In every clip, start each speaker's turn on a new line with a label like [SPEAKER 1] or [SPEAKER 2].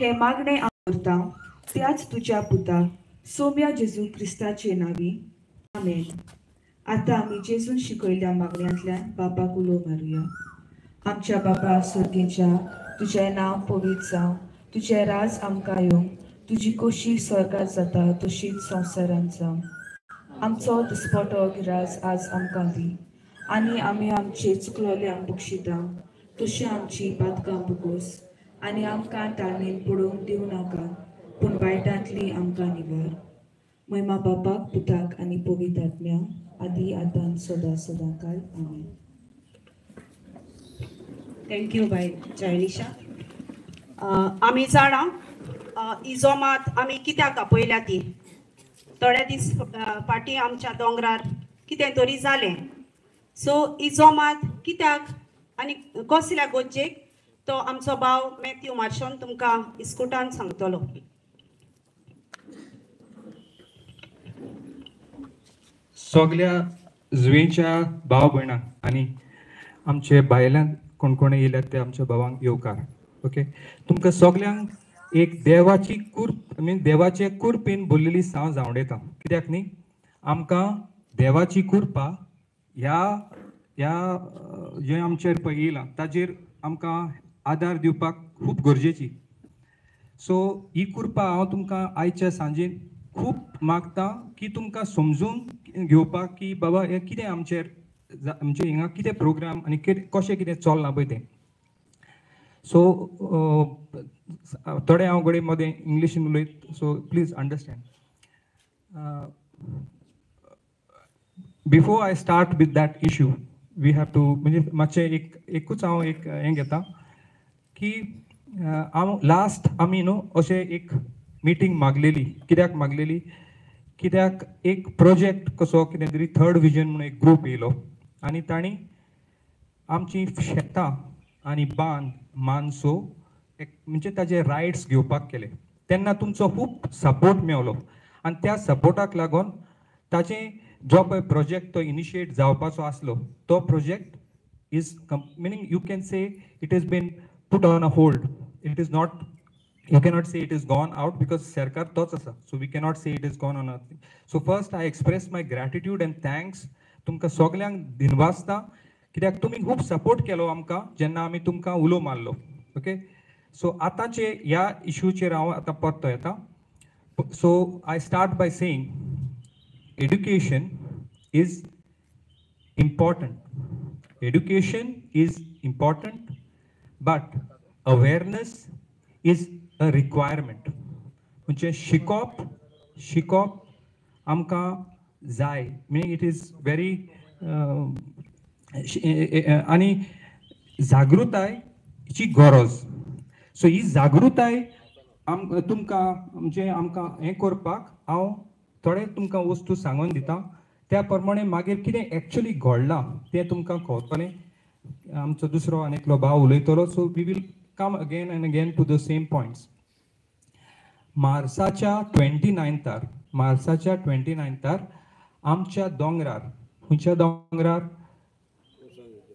[SPEAKER 1] हे मागणे करता त्याच तुझ्या पुता सोम्या जेजू क्रिस्ताचे नावी आमेन. आता आम्ही जेजून शिकयल्या मागण्यांतल्यान बापाक उलो मारूया. आमच्या बापा सुर्गेच्या तुझें नांव पवित्र जावं, तुझें राज आमकां येवं, तुजी खोशी स्वर्गात जाता तशीच संवसारांत जावं. आमचो दिसपटो गिराज आज आमकां दी आनी आमी आमचे चुकलोल्यांक बक्षिता तशी आमची पातकां बुकोस आनी आमकां ताळमेन पडोवंक दिवं नाका पूण वायटांतली आमकां निवार. महिमा बापाक पुताक आनी पवित्र आत्म्या आदी आतां सदां सदां काल आमेन.
[SPEAKER 2] Thank you bye Jaynisha. आमी जाणा इजोमात आमी कित्याक आपयल्या ती. थोडे दीस फाटीं आमच्या दोंगरार कितें तरी जालें. सो इजोमात कित्याक आनी कसल्या गोज्जेक तो आमचो भाव मॅथ्यू मार्शोन तुमकां इस्कुटान सांगतलो.
[SPEAKER 3] सगल्या जुवेच्या भाव भयणांक आनी आमचे भायल्यान कोण कोण येयल्यात ते आमच्या भावांक येवकार. ओके, तुमकां सगल्यांक एक देवाची कुर्प देवाचे कुर्पेन भरलेली सांज आवडटा. कित्याक न्ही, आमकां देवाची कुर्पा ह्या जे आमचेर पळय येयलां ताजेर आमकां आदार दिवपाक खूब गरजेची. सो ही कुर्पा हांव तुमकां आयच्या सांजेन खूब मागतां की तुमकां समजून घेवपाक की बाबा हें कितें आमचेर म्हणजे हिंगा कितें प्रोग्राम आनी कशें कितें चल्लां पळय तें. सो थोडे हांव घडये मदें इंग्लिशीन उलयत, so please understand. Before I start with that issue we have to म्हणजे मातशें एकूच हांव एक हें घेता की हांव लास्ट आमी न्हू अशें एक मिटींग मागलेली. कित्याक मागलेली, कित्याक एक प्रोजेक्ट कसो कितें तरी थर्ड विजन म्हणून एक ग्रूप येयलो आनी तांणी आमची शेतां आनी बांद मानसो म्हणजे ताजे रायट्स घेवपाक केले. तेन्ना तुमचो खूब सपोर्ट मेळलो आनी त्या सपोर्टाक लागून ताजें जो पळय प्रोजेक्ट तो इनिशिएट जावपाचो आसलो तो project is meaning you can say it is been put on a hold. It is not, you cannot say it is gone out because सरकार तोच आसा. So we cannot say it is gone on nothing. So first I express my gratitude and thanks तुमकां सगल्यांक दिनवासता कित्याक तुमी खूब support केलो आमकां जेन्ना आमी तुमकां उलो मारलो. ओके, सो आतांचे ह्या इश्यूचेर हांव आतां परतो येता. So I start by saying education is important. Education is important but awareness is a requirement. म्हणजे शिकप आमकां जाय. मीनिंग इट इज वेरी आनी जागृतायची गरज. सो ही जागृताय तुमकां म्हणजे आमकां हें करपाक हांव थोडे तुमकां वस्तू सांगून दिता. त्या प्रमाणे मागीर कितें एक्चुअली घडलां तें तुमकां कळटलें. आमचो दुसरो आनीकलो भाव उलयतलो. So we will come again and again to the same points. मार्चाच्या 29तार आमच्या दोंगरार, खंयच्या दोंगरार,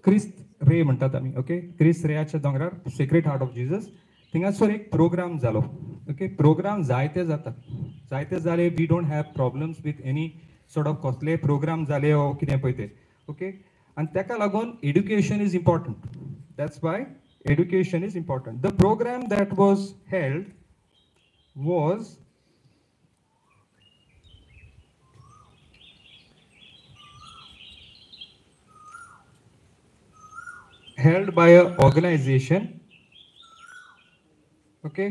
[SPEAKER 3] क्रिस्त रे म्हणटात आमी. ओके, क्रिस्त रेयाच्या दोंगरार सेक्रेड हार्ट ऑफ जिजस थिंगासर एक प्रोग्राम जालो. ओके, प्रोग्राम जायते जातात, जायते जाले. We don't have problems with any sort of कसले प्रोग्राम जाले ओ कितें पळय ते. Okay, and taka lagon education is important. That's why education is important. The program that was held by a organization. Okay,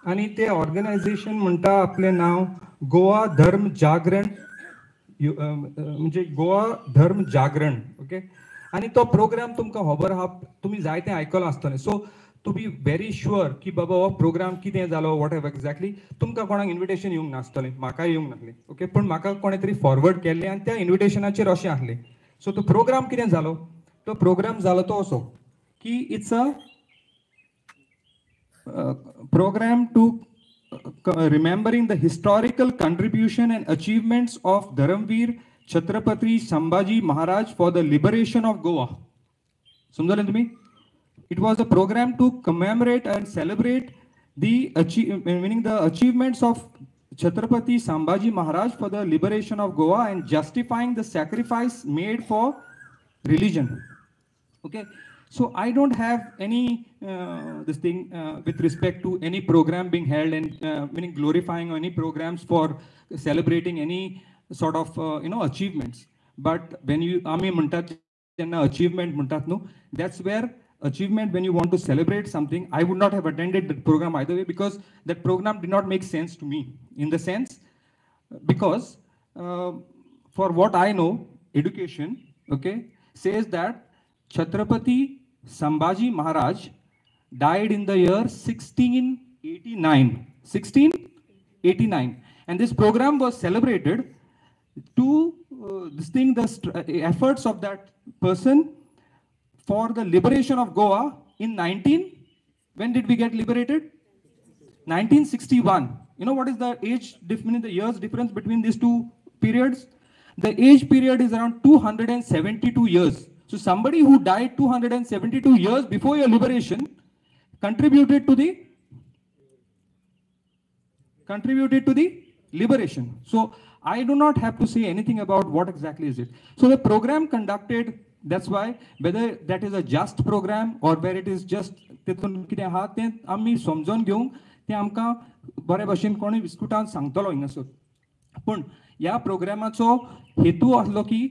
[SPEAKER 3] आणि ते ऑर्गनायझेशन म्हणटा आपले नाव गोवा धर्म जागरण म्हणजे गोवा धर्म जागरण. ओके, आणि तो प्रोग्राम तुमकां खबर आहा, तुमी जायते आयकलां आसतलें. सो टू बी व्हेरी शुअर की बाबा हो प्रोग्राम कितें जालो वॉट एवर एक्झॅक्टली तुमकां कोणाक इन्विटेशन येवंक नासतलें, म्हाका येवंक नासलें. ओके, पूण म्हाका कोणें तरी फॉरवर्ड केल्लें आनी त्या इन्विटेशनाचेर अशें आहलें. सो तो प्रोग्राम कितें जालो, तो प्रोग्राम जालो तो असो की it's a program to remembering the historical contribution and achievements of Dharamveer Chhatrapati Sambhaji Maharaj for the liberation of Goa. समजलें तुम्ही? It was a program to commemorate and celebrate meaning the achievements of Chhatrapati Sambhaji Maharaj for the liberation of Goa and justifying the sacrifice made for religion. Okay, so I don't have any this thing with respect to any program being held and meaning glorifying any programs for celebrating any sort of achievements. But when you आम्ही म्हणतात त्यांना achievement म्हणतात no, that's where achievement, when you want to celebrate something, I would not have attended that program either way, because that program did not make sense to me, in the sense because for what I know, education, okay, says that Chhatrapati Sambhaji Maharaj died in the year 1689. 1689. And this program was celebrated to the efforts of that person for the liberation of Goa in when did we get liberated? 1961. You know what is the age, the years difference between these two periods? The age period is around 272 years. So somebody who died 272 years before your liberation contributed to the liberation. So I do not have to say anything about what exactly is it. So the program conducted, that's why whether that is a just program or where it is just तितून कितें आहा तें आमी समजून घेवंक तें आमकां बरे भशेन कोणी विस्कुटान सांगतलो हिंगासर. पूण ह्या प्रोग्रामाचो हेतू आसलो की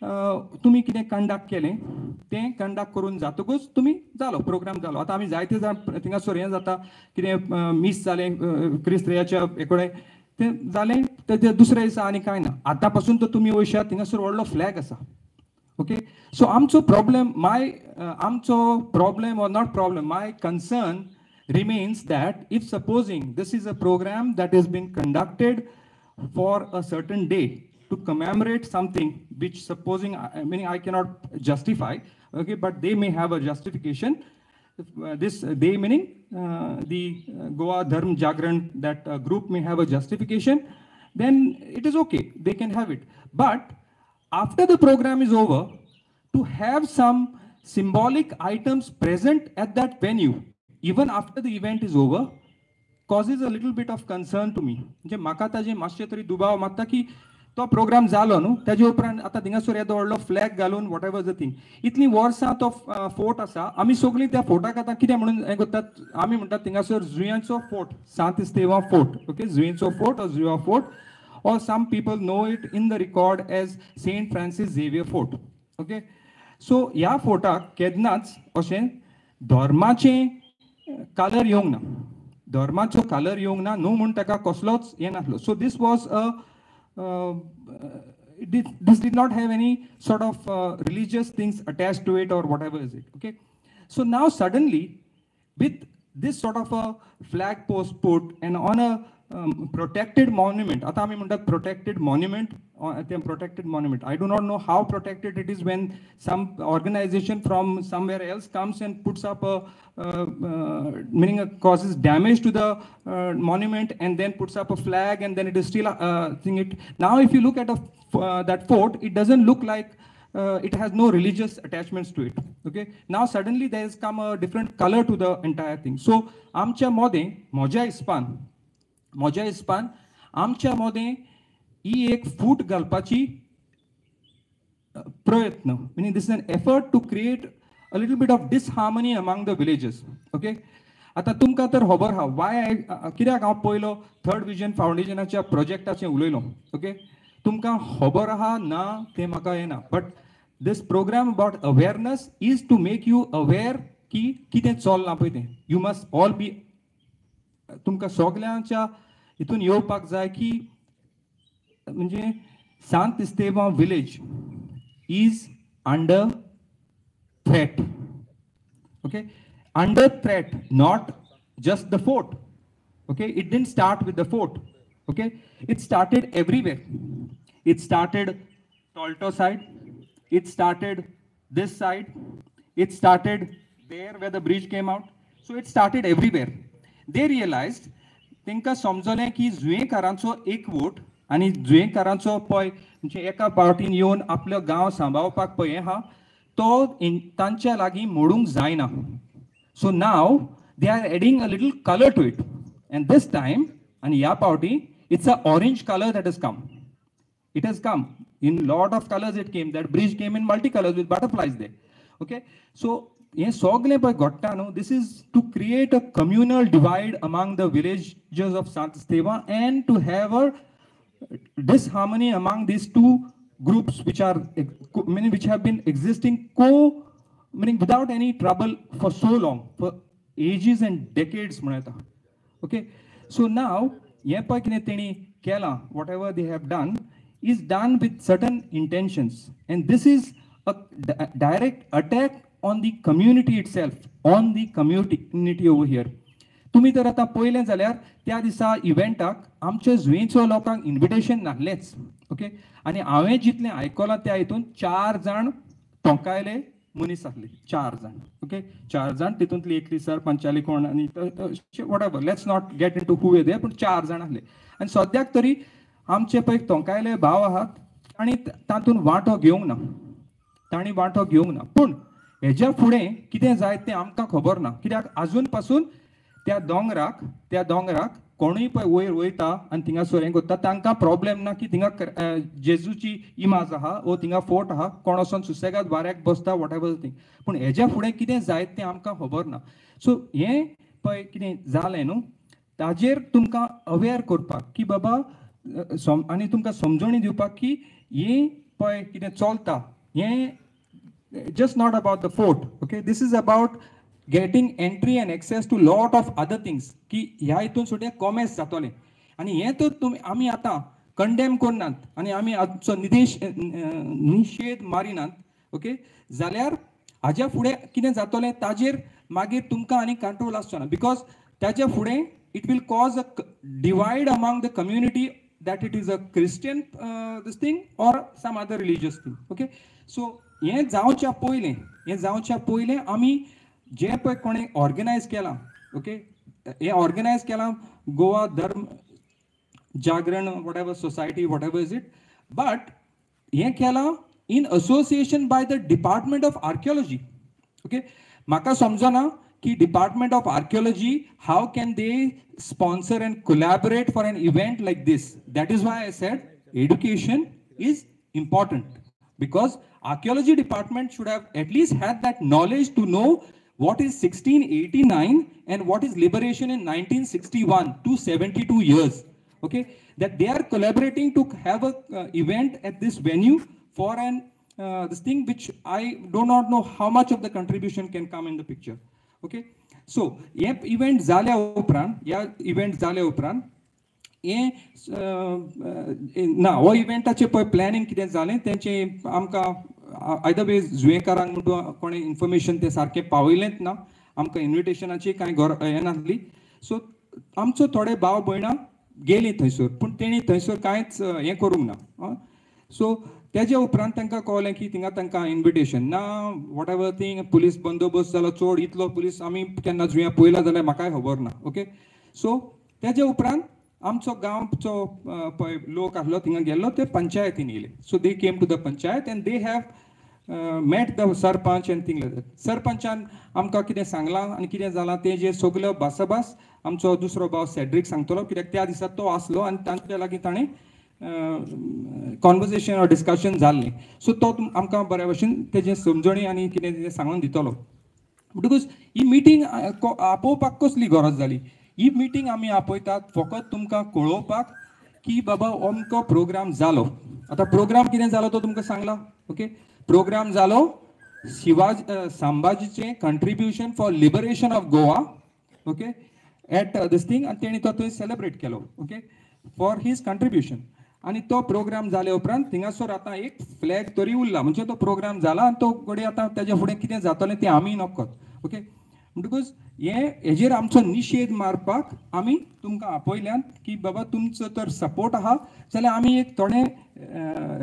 [SPEAKER 3] तुमी कितें कंडक्ट केलें तें कंडक्ट करून जातकूच तुमी जालो प्रोग्राम जालो. आतां आमी जायते जाण थिंगासर हें जाता कितें मिस जालें क्रिस्त्रेयाच्या हेकडे तें जालें तें दुसऱ्या दिसा आनी कांय ना. आतां पासून तर तुमी वयशात थिंगासर व्हडलो फ्लॅग आसा. Okay, so आमचो problem or not problem, my concern remains that if supposing this is a program that has been conducted for a certain day to commemorate something which supposing, meaning I cannot justify, okay, but they may have a justification. This they meaning the Goa Dharm Jagran, that group may have a justification, then it is okay, they can have it. But after the program is over, to have some symbolic items present at that venue, even after the event is over, causes a little bit of concern to me. म्हणजे म्हाका ताजे मातशे तरी दुबाव मारता की तो programme जालो न्हू तेजे उपरांत आतां थिंगासर येदो व्हडलो फ्लॅग घालून वॉट एवर द थिंग इतलीं वर्सां तो फोर्ट आसा आमी सगळीं त्या फोर्टाक आतां कितें म्हणून हें करतात आमी म्हणटात थिंगासर जुंयांचो फोर्ट सांत इस्तेवा फोर्ट ओके जुंयेचो फोर्ट or जुवा fort or some people know it in the record as Saint Francis Xavier Fort. Okay, so ह्या फोर्टाक केन्नाच अशें धर्माचें कलर येवंक ना धर्माचो कलर येवंक ना न्हू म्हूण ताका कसलोच हें नासलो. So this was this did not have any sort of religious things attached to it or whatever is it. Okay, so now suddenly with this sort of a flag post put and on a protected monument, आता आम्ही म्हणतात protected monument, protected monument. I do not know how protected it is when some organization from somewhere else comes and puts up a meaning causes damage to the monument and then puts up a flag and then it is still thing it. Now if you look at that fort, it doesn't look like it has no religious attachments to it. Okay, now suddenly there has come a different color to the entire thing. So आमच्या मध्ये म्हज्या हिसपान आमच्या मदें ही एक फूट घालपाची प्रयत्न meaning this is an effort to create a little bit of disharmony among the villages. Okay, आता तुमकां तर खबर आहा वाय कित्याक हांव पयलो थर्ड विजन फाउंडेशनाच्या प्रोजेक्टाचें उलयलो. ओके, तुमकां खबर आहा ना तें म्हाका येना, but this program about awareness is to make you aware की कितें चल्लां पळय तें. You must all be तुमकां सगळ्यांच्या हितून येवपाक जाय की म्हणजे Sant Estevam village is under threat. Okay, under threat, not just the fort. Okay, it didn't start with the fort. Okay, it started everywhere. It started Tolto side, it started this side, it started there where the bridge came out. So it started everywhere. They realized तांकां समजलें की जुंयेकारांचो एकवोट आनी जुंयेकारांचो पळय म्हणजे एका पावटीन येवन आपलो गांव सांबाळपाक पळय आहा तो तांच्या लागीं मोडूंक जायना. So now they are adding a little colour to it. And this time, and ह्या पावटी, it's a orange color that has come. It has come in lot of colors. It came. That bridge came in multicolors with butterflies there. Okay, so हे सगळे पळय घडटा न्हू, this is to create a communal divide among the villagers of Sant Esteva and to have a disharmony among these two groups which are meaning which have been existing meaning without any trouble for so long, for ages and decades म्हणता. Okay, so now हे पळय कितें तेणी केला, whatever they have done is done with certain intentions, and this is a direct attack on the community itself, on the community over here. तुम्ही तर आता पळयलें जाल्यार त्या दिसा इव्हेंटाक आमच्या जुंयेचो लोकांक इन्विटेशन नासलेंच. ओके, आनी हांवें जितलें आयकलां त्या हितून 4 जाण टोंकायले मनीस आसले, 4 जाण. ओके, 4 जाण, तितूंतली एकली सरपंचाली कोण आनी whatever, let's not get into who way they, पूण 4 जाण आसले. आनी सद्याक तरी आमचे पळय टोंकायले भाव आहात आनी तातूंत वांटो घेवंक ना, तांणी वांटो घेवंक ना. पूण हेज्या फुडें कितें जाय तें आमकां खबर ना, कित्याक आजून पासून त्या दोंगराक कोणूय पळय वयर वयता आनी थिंगासर हें करता, तांकां प्रॉब्लेम ना की थिंगा जेजूची इमाज आहा वो थिंगा फोर्ट आहा, कोण वचोन सुसेगाद वाऱ्याक बसता, वॉट एवर थिंग. पूण हेज्या फुडें कितें जाय तें आमकां खबर ना. सो हें पळय कितें जालें न्हू, ताजेर तुमकां अवेअर करपाक की बाबा आनी तुमकां समजणी दिवपाक की हें पळय कितें चलता, हें just not about the fort. Okay, this is about getting entry and access to lot of other things की ह्या हितून सुद्दां कॉमर्स जातोलें. आनी हें तर तुमी आमी आतां कंडेम करनात आनी आमी हाचो निशेध मारिनात. ओके, जाल्यार हाज्या फुडें कितें जातोलें ताजेर मागीर तुमकां आनी कंट्रोल आसचो ना, बिकॉज ताज्या फुडें it will cause a divide among the community that it is a Christian this thing or some other religious thing. Okay, so हे जावच्या पयलें आमी जे पळय कोणें ऑर्गनायज केलां, ओके, हे ऑर्गनायज केलां Goa Dharma Jagaran whatever society, whatever is it, but हे केलां in association by the department of archaeology. Okay, म्हाका समजना की department of archaeology how can they sponsor and collaborate for an event like this. That is why I said education is important, because archaeology department should have at least had that knowledge to know what is 1689 and what is liberation in 1961 to 72 years. Okay, that they are collaborating to have a event at this venue for an this thing which I do not know how much of the contribution can come in the picture. Okay, so हे event जाल्या उपरांत हे ना हो इव्हेंटाचे पळय planning कितें जालें तेंचें आमकां आयदर वे जुंयेकारांक म्हणून कोणें इन्फॉर्मेशन तें सारकें पावयलेंच ना, आमकां इन्विटेशनाची कांय हें नासली. सो आमचो थोडे भाव भयणां गेलीं थंयसर, पूण तेणी थंयसर कांयच हें करूंक ना. सो तेजे उपरांत तांकां कळलें की थिंगा तांकां इन्विटेशन ना, वॉट एवर थिंग, पुलीस बंदोबस्त जालो चड, इतलो पुलीस आमी केन्ना जुंया पळयला जाल्यार म्हाकाय खबर ना. ओके, सो तेजे उपरांत आमचो गांवचो पळय लोक आसलो थिंगा गेल्लो, ते पंचायतीन येयले. So they came to the panchayat and they have met the sarpanch and thing like that. सरपंचान आमकां कितें सांगलां आनी कितें जालां तेजेर सगळो भासाभास आमचो दुसरो भाव सेड्रीक सांगतलो, कित्याक त्या दिसा तो आसलो आनी तांच्या लागीं ताणें कॉन्वर्सेशन ऑर डिस्कशन जाल्लें. सो तो आमकां बऱ्या भशेन तेजे समजणी आनी कितें तेजें सांगून दितलो. बिकॉज ही मिटींग आपोवपाक कसली गरज जाली? ही मिटींग आमी आपयतात फकत तुमकां कळोवपाक की बाबा अमको प्रोग्राम जालो. आतां प्रोग्राम कितें जालो तो तुमकां सांगला. ओके, प्रोग्राम जालो संभाजीचें contribution for liberation of Goa. Okay, at this thing, आनी तेणी तो थंय सेलिब्रेट केलो. Okay, for his contribution. आनी तो प्रोग्राम जाले उपरांत थिंगासर आतां एक फ्लॅग तरी उरला, म्हणजे तो प्रोग्राम जाला आनी तो घडये आतां तेजे फुडें कितें जातलें तें आमी नकत. ओके, बिकॉज हेजेर आमचो निशेध मारपाक आमी तुमकां आपयल्यान की बाबा तुमचो तर सपोर्ट आहा जाल्यार आमी एक थोडें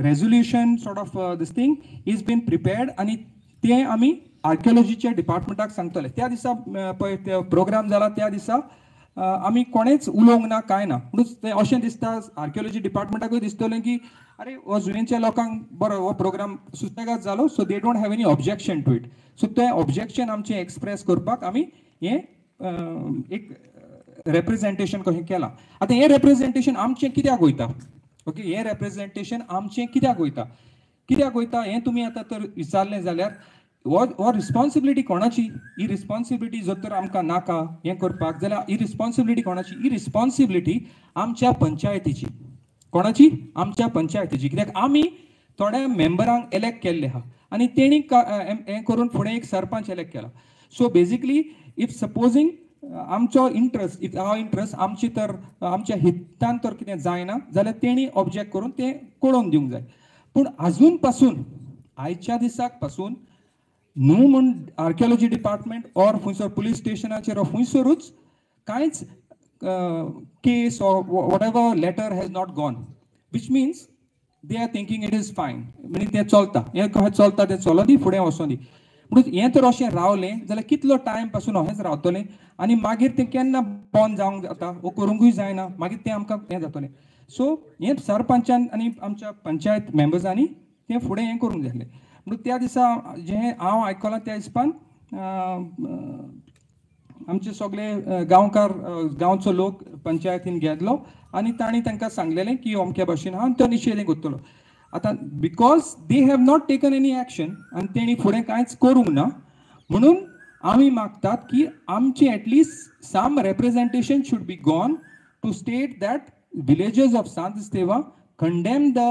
[SPEAKER 3] resolution sort of this thing is been prepared आनी तें आमी आर्किओलॉजीच्या डिपार्टमेंटाक सांगतले. त्या दिसा पळय प्रोग्राम जाला त्या दिसा आमी कोणेच उलोवंक ना, कांय ना. म्हणून तें अशें दिसता आर्किओलॉजी डिपार्टमेंटाकूय दिसतलें की अरे हो जुनेच्या लोकांक बरो हो प्रोग्राम सुसेगाद जालो, so they don't have any objection to it. So तें ऑब्जेक्शन आमचें एक्सप्रेस करपाक आमी हें एक representation कशें केलां. आतां हें representation आमचें कित्याक वयता? ओके, हें representation आमचें कित्याक वयता हें तुमी आतां तर विचारलें जाल्यार हो रिस्पॉन्सिबिलिटी कोणाची? ही रिस्पॉन्सिबिलिटी जर तर आमकां नाका हें करपाक जाल्यार ही रिस्पॉन्सिबिलिटी कोणाची? ही रिस्पॉन्सिबिलिटी आमच्या पंचायतीची. कोणाची? आमच्या पंचायतीची. कित्याक आमी थोड्या मेंबरांक इलेक्ट केल्ले आहा आनी तेणी हें करून फुडें एक सरपंच इलेक्ट केला. सो बेजिकली इफ सपोजींग आमचो इंट्रस्ट, इफ हांव इंट्रस्ट आमची तर आमच्या हितान तर कितें जायना जाल्यार तेणी ऑब्जेक्ट करून तें कळोवन दिवंक जाय. पूण आजून पासून आयच्या दिसाक पासून न्हू म्हूण आर्किओलॉजी डिपार्टमेंट ऑर खंयसर पुलीस स्टेशनाचेर खंयसरूच कांयच case or whatever letter has not gone, which means they are thinking it is fine, म्हणजे तें चलता, हें कशें चलता तें चलो दी, फुडें वचों दी. म्हणून हें तर अशें रावलें जाल्यार कितलो टायम पासून अशेंच रावतलें आनी मागीर तें केन्ना बंद जावंक जाता वो करूंकूय जायना, मागीर तें आमकां हें जातलें. सो हें सरपंचान आनी आमच्या पंचायत मेंबर्सांनी तें फुडें हें करूंक जाय आसलें. म्हणून त्या दिसा जें हांव आयकलां त्या हिसपान आमचे सगळे गांवकार, गांवचो लोक पंचायतीन गेल्लो आनी तांणी तांकां सांगलेलें की अमके भाशेन आहा आनी तो निशेध करतलो. आतां because they have not taken any action आनी तेणी फुडें कांयच करूंक ना, म्हणून आमी मागतात की आमची at least some representation should be gone to state that villagers of Sant Esteva condemn the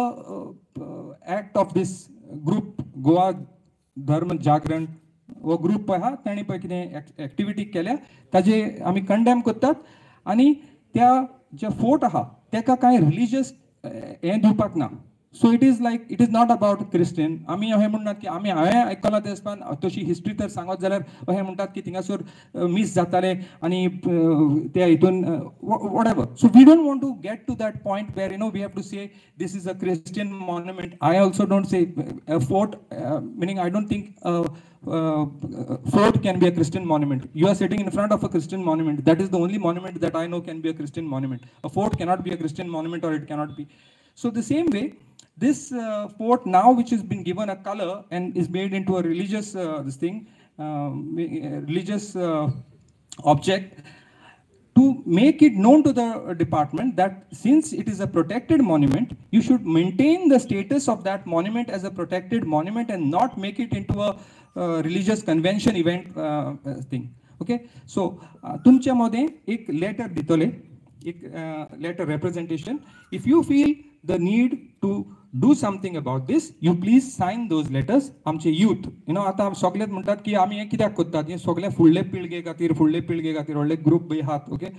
[SPEAKER 3] act of this group, Goa Dharma जागरण वो ग्रुप पळय आहा तांणी पळय कितें एक्टिविटी केल्या ताजे आमी कंडेम करतात. आनी त्या जे फोर्ट आहा ताका कांय रिलिजियस हें दिवपाक ना. So it is like it is not about Christian. आमी अशें म्हणनात की हांवें आयकलां ते हिसपान तशी हिस्ट्री तर सांगत जाल्यार अशें म्हणटात की थिंगासर मिस जाताले आनी त्या हितून whatever. So we don't want to get to that point where we have to say this is a Christian monument. I also don't say fort, meaning I don't think fort can be a Christian monument. You are sitting in front of a Christian monument. That is the only monument that I know can be a Christian monument. A fort cannot be a Christian monument, or it cannot be. So the same way, this fort now, which has been given a color and is made into a religious religious object, to make it known to the department that since it is a protected monument, you should maintain the status of that monument as a protected monument and not make it into a religious convention event thing. Okay, so तुमच्या मध्ये एक letter दितले, एक letter representation. If you feel the need to do something about this, you please sign those letters. आमचे youth, आता सगळेच म्हणतात की आमी हें कित्याक करतात, हें सगळे फुडले पिळगे खातीर व्हडले ग्रुप बी आहात. ओके,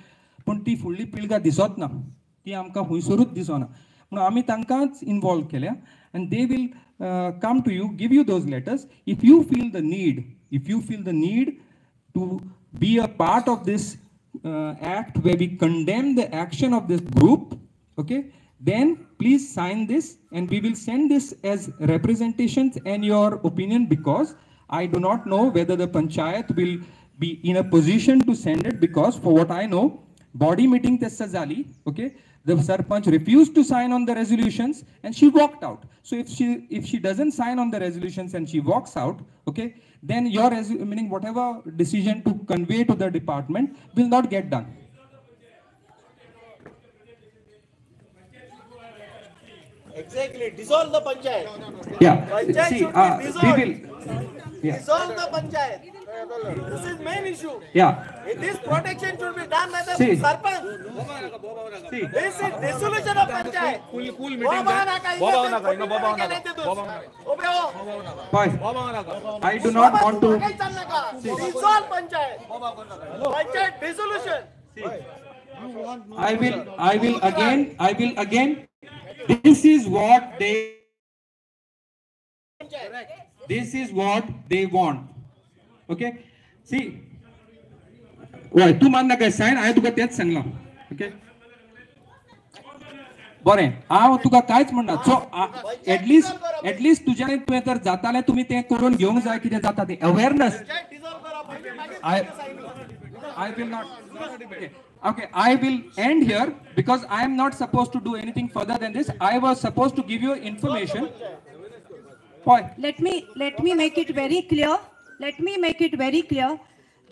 [SPEAKER 3] पूण ती फुडली पिळगा दिसत ना, ती आमकां खंयसरूच दिसना. म्हणून आमी तांकांच इन्वॉल्व केल्या and they will come to you, give you those letters. If you feel the need to be a part of this act where we condemn the action of this group, okay, then please sign this and we will send this as representations and your opinion, because I do not know whether the panchayat will be in a position to send it, because for what I know, body meeting tessa zali, okay, the sarpanch refused to sign on the resolutions and she walked out. So if she doesn't sign on the resolutions and she walks out, okay, then your meaning whatever decision to convey to the department will not get done.
[SPEAKER 4] Exactly, dissolve the panchayat.
[SPEAKER 3] Yeah,
[SPEAKER 4] Panchayat
[SPEAKER 3] see,
[SPEAKER 4] should be dissolved.
[SPEAKER 3] we will, yeah,
[SPEAKER 4] Dissolve the panchayat. This is main issue.
[SPEAKER 3] yeah.
[SPEAKER 4] This protection should be done by the
[SPEAKER 3] See.
[SPEAKER 4] sarpanch.
[SPEAKER 3] See,
[SPEAKER 4] This is dissolution of panchayat.
[SPEAKER 5] Cool meeting.
[SPEAKER 3] boy, I do not want to.
[SPEAKER 4] Dissolve panchayat. Panchayat dissolution.
[SPEAKER 3] I will again. This is what they want. Okay. See. Why? तू मान नाका sign. I तुका तेच Sangla. Okay. बरें, हांव तुका कांयच म्हणना. सो एटलीस्ट तुज्यान तुवें तर जातालें तुमी तें करून घेवंक जाय, कितें जाता तें awareness. I will not. Okay, I will end here because I am not supposed to do anything further than this. I was supposed to give you information. Why?
[SPEAKER 2] Let me make it very clear.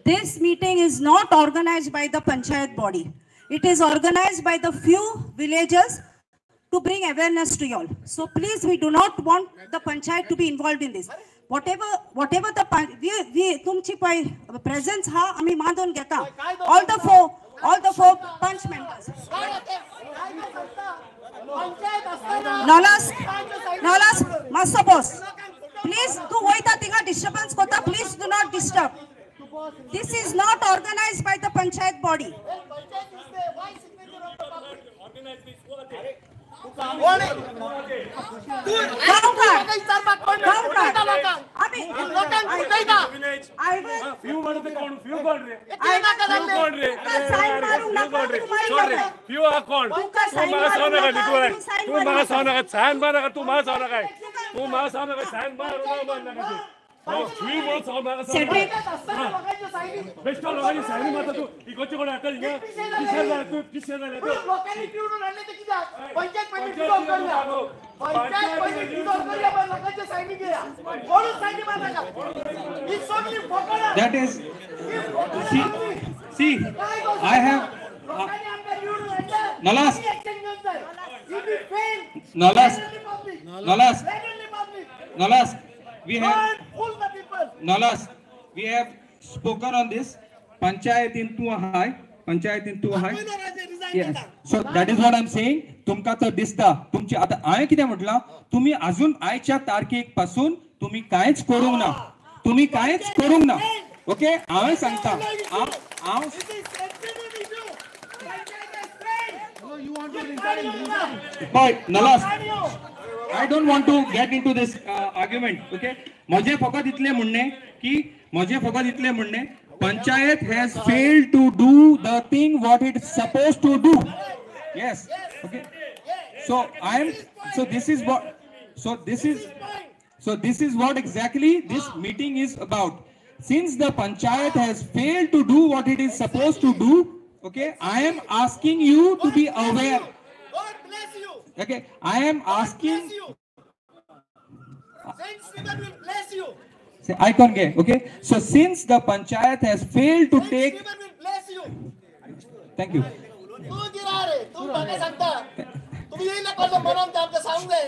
[SPEAKER 2] this meeting is not organized by the panchayat body. It is organized by the few villagers to bring awareness to you all. So please, we do not want the panchayat to be involved in this. Whatever the tumchi presence ha, ami madon geta. All the four punch members. Nalas, master boss. Please do waita tinga disturbance kota. Please do not disturb. This is not organized by the panchayat body.
[SPEAKER 3] That is, see, I have Nalas, we have spoken on this. Panchayat in too high. Yes. So that is what I'm saying. तुमका तो दिसता तुमची आता हांवें कितें म्हटलां तुम्ही अजून आयच्या तारखेक पासून तुम्ही कांयच करूंक ना ओके हांवें सांगता हांव But Nalas, I don't want to get into this argument. Okay, म्हजे फकत इतले म्हणणे Panchayat has failed to do the thing what it's supposed to do. Yes. Okay. This is what exactly this meeting is about. Since the Panchayat has failed to do what it is supposed to do, okay, I am asking you to be aware.
[SPEAKER 4] God bless you.
[SPEAKER 3] Okay, I am asking.
[SPEAKER 4] Saint Stephen will bless you.
[SPEAKER 3] Say icon gay. Okay, so since the Panchayat has failed to take.
[SPEAKER 4] Saint Stephen will bless you.
[SPEAKER 3] Thank you.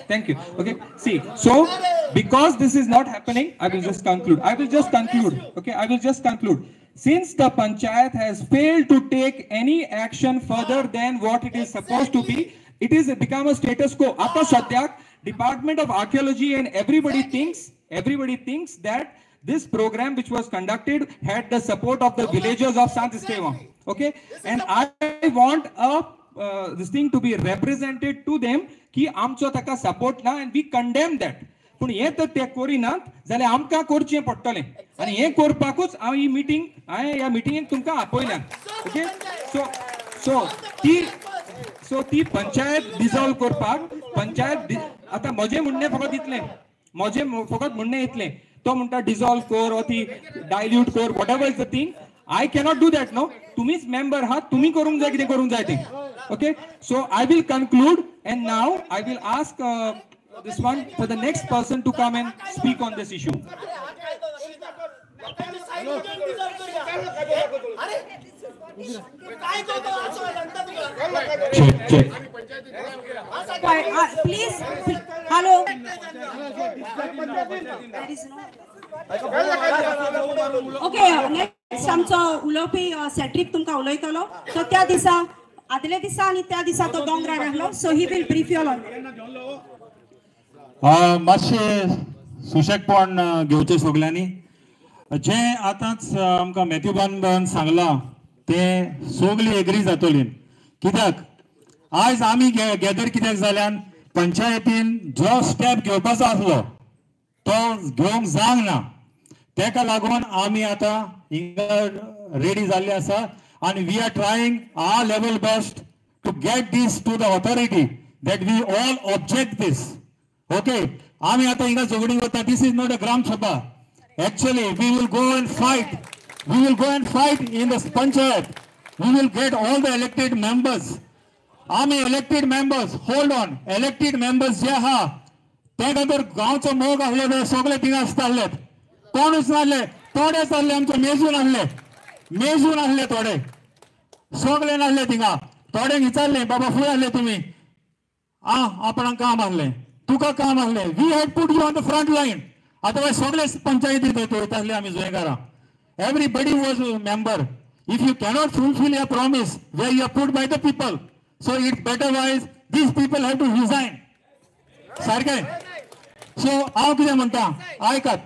[SPEAKER 3] Thank you. Okay. See, so because this is not happening, I will just conclude. Okay, I will just conclude. Since the Panchayat has failed to take any action further than what it is supposed to be, it is become a status quo. Apa Sadhyak, Department of Archaeology and everybody thinks that this program which was conducted had the support of the villagers of Sant Esteban. Okay, and I want this thing to be represented to them ki amcho taka support na, and we condemn that. पण हे तर ते कोरिनात जाल्यार आमकां करचें पडटलें आनी हे करपाकूच हांव ही मीटिंग ह्या मिटिंगेक तुमकां आपयल्या. ओके, सो ती पंचायत डिसॉल्व करपाक पंचायत आतां म्हजें म्हणणें फकत इतलें तो म्हणटा डिसॉल्व कर ओ ती डायल्यूट कर what ever is the thing. I cannot do that, no. तुम्हीच member आहात, तुम्ही करूंक जाय कितें करूंक जाय तें. Okay, so I will conclude and now I will ask this one for the next person to come and speak on this issue. Check.
[SPEAKER 2] Please, hello. Okay, next आमचो उलोवपी सेट्रीक तुमकां उलयतलो. तो त्या दिसा आदल्या दिसा आनी त्या दिसा तो दोंगरार आसलो. So he will brief you all.
[SPEAKER 5] मातशें सुशेगपण घेवचें सगल्यांनी. जें आतांच आमकां मॅथ्यू बान सांगलां तें सगळीं एग्री जातलीं. कित्याक आयज आमी गॅदर कित्याक जाल्यान पंचायतीन जो स्टेप घेवपाचो आसलो तो घेवंक जावंक ना. तेका लागून आमी आतां हिंगा रेडी जाल्ले आसा आनी we are trying our level best to get this to the authority that we all object this. Okay, आमी आतां हिंगा झगडींक वता. दीस इज नॉट अ ग्राम सभा. Actually, we will go and fight. We will go and fight in the panchayat. We will get all the elected members. आमी elected members, hold on, elected members जे आहा ते खातीर गांवचो मोग आसले ते सगळे थिंगा आसताले. कोणूच नासले, थोडेच आसले आमचे मेजून आसले. मेजून आसले थोडे सगळे नासले थिंगा थोड्यांक विचारले बाबा फुडें आसले तुमी आपणाक काम आसलें तुका काम आसलें we had put you on the front line otherwise सगळे पंचायती थंय वयतासले आमी जुंयकारां everybody was member if you cannot fulfil your promise where you are put by the people so it's better wise these people have to resign सारकें so हांव कितें म्हणटा आयकात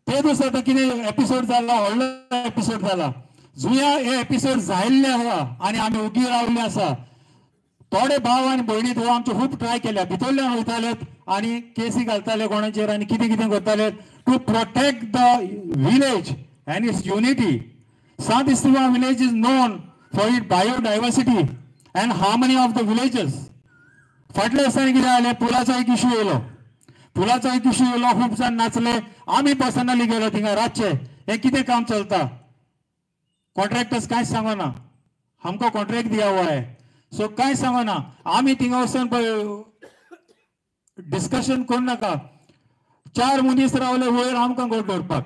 [SPEAKER 5] ते दिस आतां कितें एपिसोड जाला व्हडलो एपिसोड जाला जुंया हे एपिसोड जाल्ले आसा आनी आमी ओगी रावल्ले आसा थोडे भाव आनी भयणी थंय आमचे खूब ट्राय केल्या भितरल्यान वयताले आनी केसी घालताले कोणाचेर आनी कितें कितें करताले to protect the village and its unity Sant Estevam village is known for it biodiversity and harmony of the villages फाटल्या दिसांनी कितें जालें पुलाचो एक इश्यू येयलो पुलाचो एक इश्यू येयलो खूब जाण नाचले आमी पर्सनली गेलो थिंगा रातचे हे कितें काम चलता कॉन्ट्रॅक्टर्स कांयच सांगना आमकां कॉन्ट्रॅक्ट दिया हुआ है सो कांय सांगना आमी थिंगा वचून डिस्कशन करूं नाका 4 मनीस रावले वयर आमकां गोट धरपाक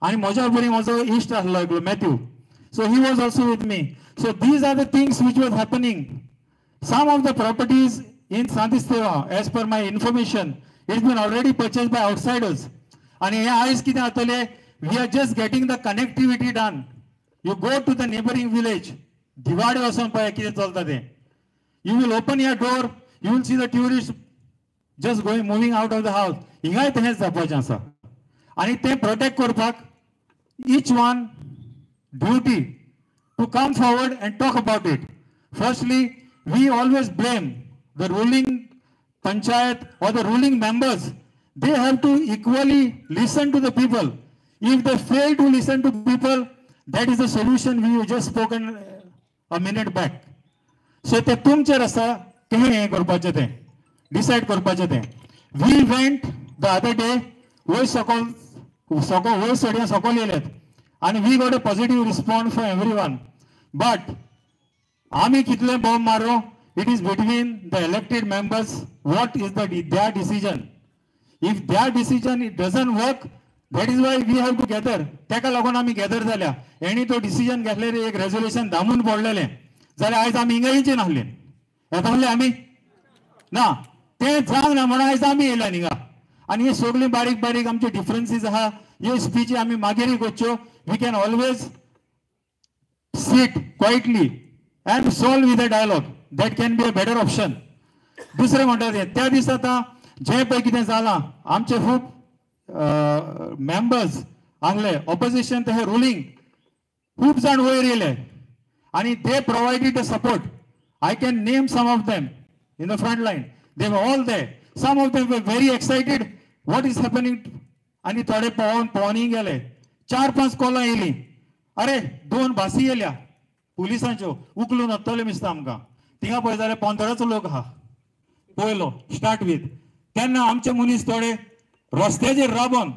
[SPEAKER 5] आनी म्हज्या बरी म्हजो इश्ट आसलो एकलो Matthew so he was also with me so these are the things which was happening some of the properties in Sant Esteva as per my information it's been already purchased by outsiders and हे आयज कितें जातले we are just getting the connectivity done you go to the neighboring village दिवाडे वचून पळय कितें चलता तें you will open your door you will see the tourists just going moving out of the house हिंगाय तेंच जावपाचें आसा आनी तें प्रोटेक्ट करपाक each one duty to come forward and talk about it firstly we always blame the ruling panchayat or the ruling members they have to equally listen to the people if they fail to listen to people that is the solution we just spoken a minute back so ते तुमचेर आसा तुम्ही हे करपाचें तें decide करपाचें तें we went the other day वयर सकल वयर सडया सकल येयलेत and we got a positive response from everyone but आमी कितले बॉम्ब मारो it is between the elected members what is their decision if their decision it doesn't work that is why we have to gather तेका लागून आमी gather जाल्या हेणी तो decision घेतलेले एक रेझोल्युशन दामून पडलेले जाल्यार आयज आमी इंगळीचे नासले येता म्हणले आमी ना ते जावंक ना म्हणून आयज आमी येयल्या हिंगा आनी हे सगळे बारीक बारीक आमचे डिफरन्सीस आहा ह्यो स्पीची आमी मागीर करच्यो we can always sit quietly and solve with a dialogue that can be a better option दुसरे म्हणटा ते त्या दिसा आतां जे पळय कितें जालां आमचे खूब मेंबर्स आसले ऑपोजिशन ते रुलींग खूब जाण वयर येयले आनी they provided the support I can name some of them in the front line they were all they some of them were very excited what is happening आनी थोडे पवनी गेले 4-5 कॉलां येयलीं अरे 2 भासी येयल्या पुलिसांच्यो उखलून वतले दिसता आमकां थिंगा पळय जाल्यार 15 लोक आहा पयलो स्टार्ट वीथ तेन्ना आमचे मनीस थोडे रस्त्याचेर राबोन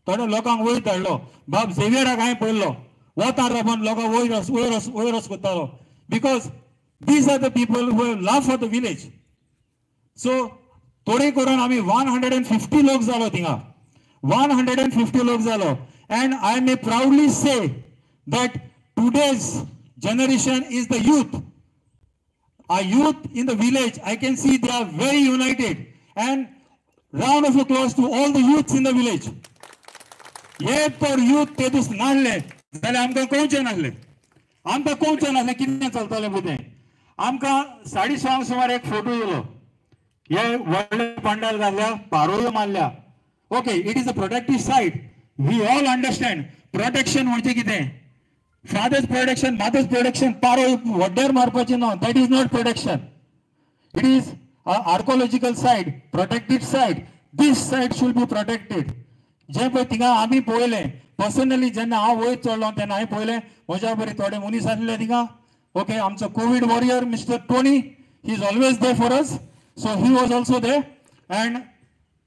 [SPEAKER 5] थोडे लोकांक वयर धाडलो बाब झेवियराक हांवें पळयल्लो वतां राबोन लोकांक वयर करतालो because these are the people who have love for the village so थोडे करून आमी 150 लोक जालो थिंगा 150 लोक जालो एंड आय मे प्राउडली से that today's generation is the youth. Our youth in the village, I can see they are very united. And round of applause to all the youths in the village. ये तर youth ते दुस नाहले, जाल्यार आमकां कोणचे नाहले. आमकां कोणचे नाहले कितें चलतालें बुदें. आमकां 6:30 सुमार एक फोटो येयलो. हे व्हडले पंडाल घातल्या, पारोळ्यो मारल्या. Okay, it is a protective site. We all understand protection म्हणजे कितें. Father's protection, mother's protection, paro whatever marpachi no, that is not protection. It is an archaeological site, protected site. This site should be protected. जे पळय थिंगा आमी पळयले personally जेन्ना हांव वयर चडलो तेन्ना हांवें पळयलें म्हज्या बरें थोडे मनीस आसले थिंगा ओके आमचो Covid warrior mister Tony he is always there for us so he was also there and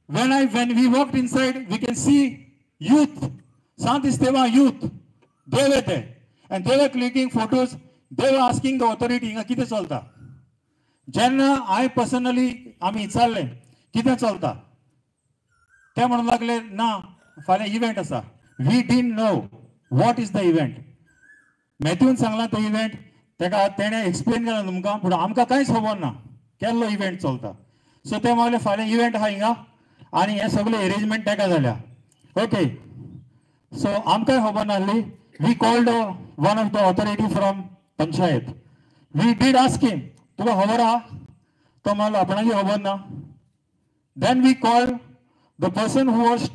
[SPEAKER 5] when we walked inside we can see youth Sant Esteva youth they were there and they were clicking photos they were asking the authority हिंगा कितें चलता जेन्ना हांवें personally आमी विचारलें कितें चलता ते म्हणूंक लागले ना फाल्यां इव्हेंट आसा we didn't know what is the event मॅथ्यून सांगला तो इव्हेंट तेका तेणे एक्सप्लेन केला तुमकां पूण आमकां कांयच खबर ना केल्लो इव्हेंट चलता सो ते मागले फाल्यां इव्हेंट आहा हिंगा आनी हे सगळे अरेंजमेंट तेका जाल्या ओके सो आमकांय खबर नासली we called one of the authority from panchayat we did ask him तुका खबर आहा तो म्हणलो आपणाकी खबर ना then we called the person who was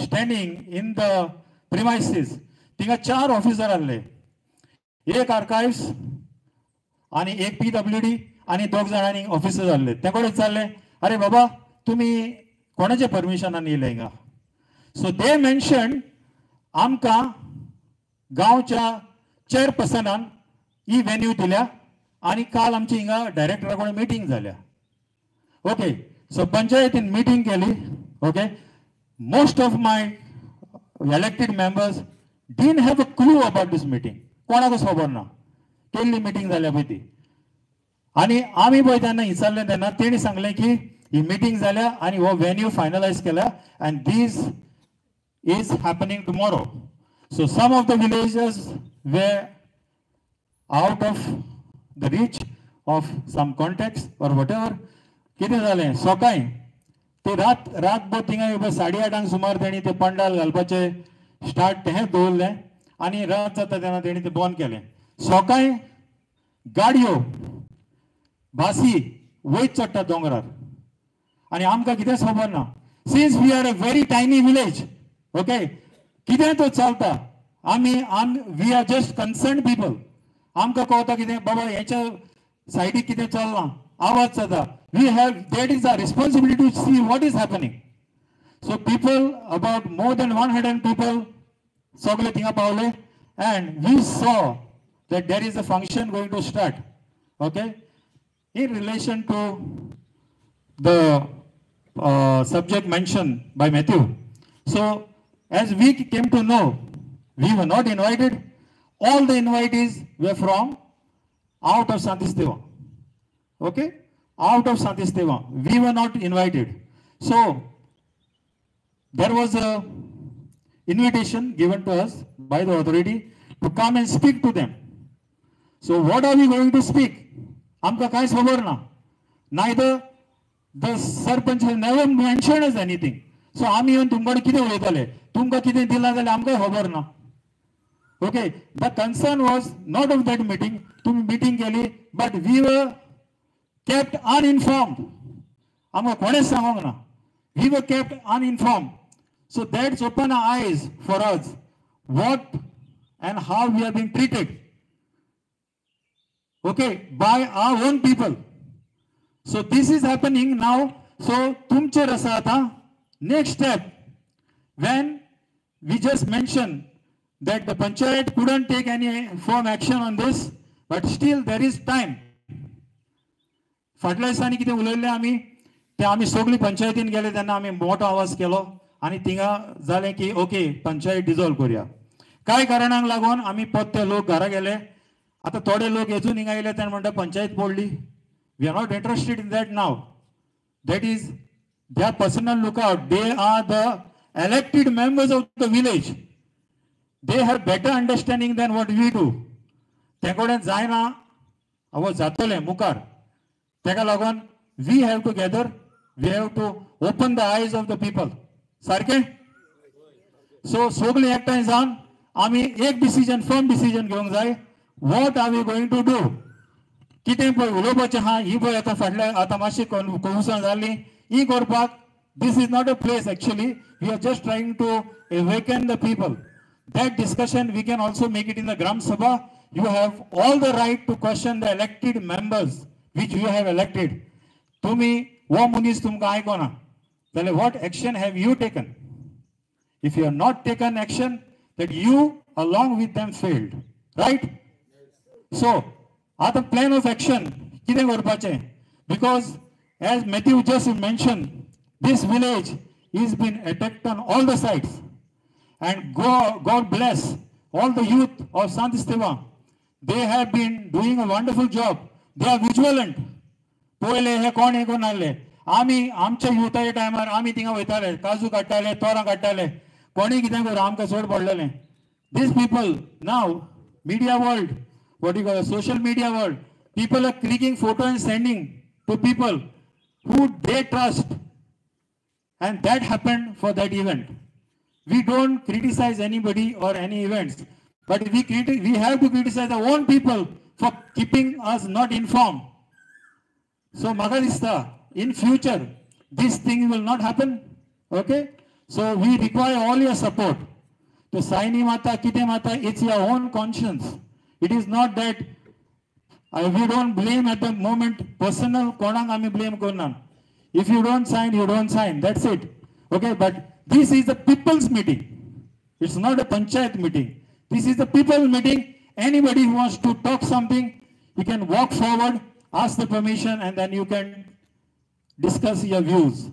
[SPEAKER 5] standing in the premises थिंगा 4 ऑफिसर आसले एक आर्काइव्स आणि एक PWD आणि 2 जाणांनी ऑफिसर आसले ते कडेन विचारले अरे बाबा तुम्ही कोणाचे परमिशनान येयले हिंगा सो दे मेन्शन आमकां गांवच्या चेअरपर्सनान ही वेन्यू दिल्या आणि काल आमची हिंगा डायरेक्टरा कडेन मिटींग जाल्या ओके सो पंचायतीन मिटींग केली okay most of my elected members didn't have a clue about this meeting कोणाकच खबर ना केल्ली मिटींग जाल्या पळय ती आणि आम्ही पळय तेन्ना विचारलें तेन्ना तेणी सांगलें की ही मिटींग जाल्या आणि हो वेन्यू फायनलायज केला and this is happening tomorrow so some of the villages were out of the reach of some contacts or whatever कितें जालें सकाळीं ते रातभर थिंगा 8:30 सुमार तेणी ते पंडाल घालपाचे स्टार्ट तें दवरलें आणि रात जाता तेन्ना तेणी ते बंद केलें सकाळीं गाडयो भासी वयत चडटा दोंगरार आणि आमकां कितेंच खबर ना since we are a very tiny village okay कितें तो चलता we are just concern people आमकां कळटा कितें बाबा हेच्या सायडीक कितें चलना आवाज जाता we have that is our responsibility to see what is happening so people about more than 100 people सगळे थिंगा पावले and we saw that there is a function going to start okay in relation to the subject mentioned by Matthew so as we came to know we were not invited all the invitees were from out of Santisteva okay out of Santisteva we were not invited so there was a invitation given to us by the authority to come and speak to them. So what are we going to speak? आमकां कांयच खबर ना. Neither the sarpanch has never mentioned us anything. So आमी येवन तुमकडे कितें उलयताले? तुमकां कितें दिलां जाल्यार आमकां खबर ना. Okay, the concern was not of that meeting. तुमी meeting केली, but we were kept uninformed. आमकां कोणेच सांगोंक ना. We were kept uninformed. So that's open our eyes for us. What and how we are being treated. Okay, by our own people. So this is happening now. So tumche rasata next step when we just mentioned that the panchayat couldn't take any firm action on this, but still there is time. फाटल्या दिसांनी कितें उलयल्लें आमी ते आमी सगळी पंचायतीन गेले तेन्ना आमी मोठो आवाज केलो आनी थिंगा जालें की ओके पंचायत डिजॉल्व करुया कांय कारणांक लागून आमी पत्ते लोक घरा गेले आता थोडे लोक अजून हिंगा येयले तेन्ना म्हणटा पंचायत पडली we are not interested in that now that is their personal lookout they are the elected members of the village they have better understanding than what we do तेकोडे जायना अव जातले मुखार तेका लागून we have to gather we have to open the eyes of the people सारखे so सगळे एकठांय जावन आमी एक डिसिजन फर्म डिसिजन घेवंक जाय what are we going to do कितें पळय उलोवपाचें आहा ही पळय आतां फाटल्या आतां मातशी कन्फ्युजन जाल्ली ही करपाक this is not a place actually we are just trying to awaken the people that discussion we can also make it in the gram sabha you have all the right to question the elected members which you have elected tumi wo munis tumka aykona जाल्यार what action have you taken if you have not taken action that you along with them failed right so आता plan of action कितें करपाचें because as Matthew just mentioned this village is been attacked on all the sides and God bless all the youth of Santisteva they have been doing a wonderful job they are vigilant पहिले हे कोण हे कोण आले आमी आमच्या युथाच्या टायमार आमी थिंगा वयताले काजू काडटाले तोरां काडटाले कोणी कितें करूं आमकां चड पडलेलें these people now media world, what you call a social media world, people are clicking photo and sending to people who they trust, and that happened for that event. We don't criticize anybody or any events, but we have to criticize our own people for keeping us not informed. So म्हाका दिसता in future this thing will not happen. Okay, so we require all your support. To Saini Mata, Kite Mata, it's your own conscience. It is not that we don't blame at the moment personal konang ami blame korna. If you don't sign, you don't sign. That's it. Okay, but this is the people's meeting. It's not a panchayat meeting. This is the people's meeting. Anybody who wants to talk something, you can walk forward, ask the permission, and then you can discuss your views.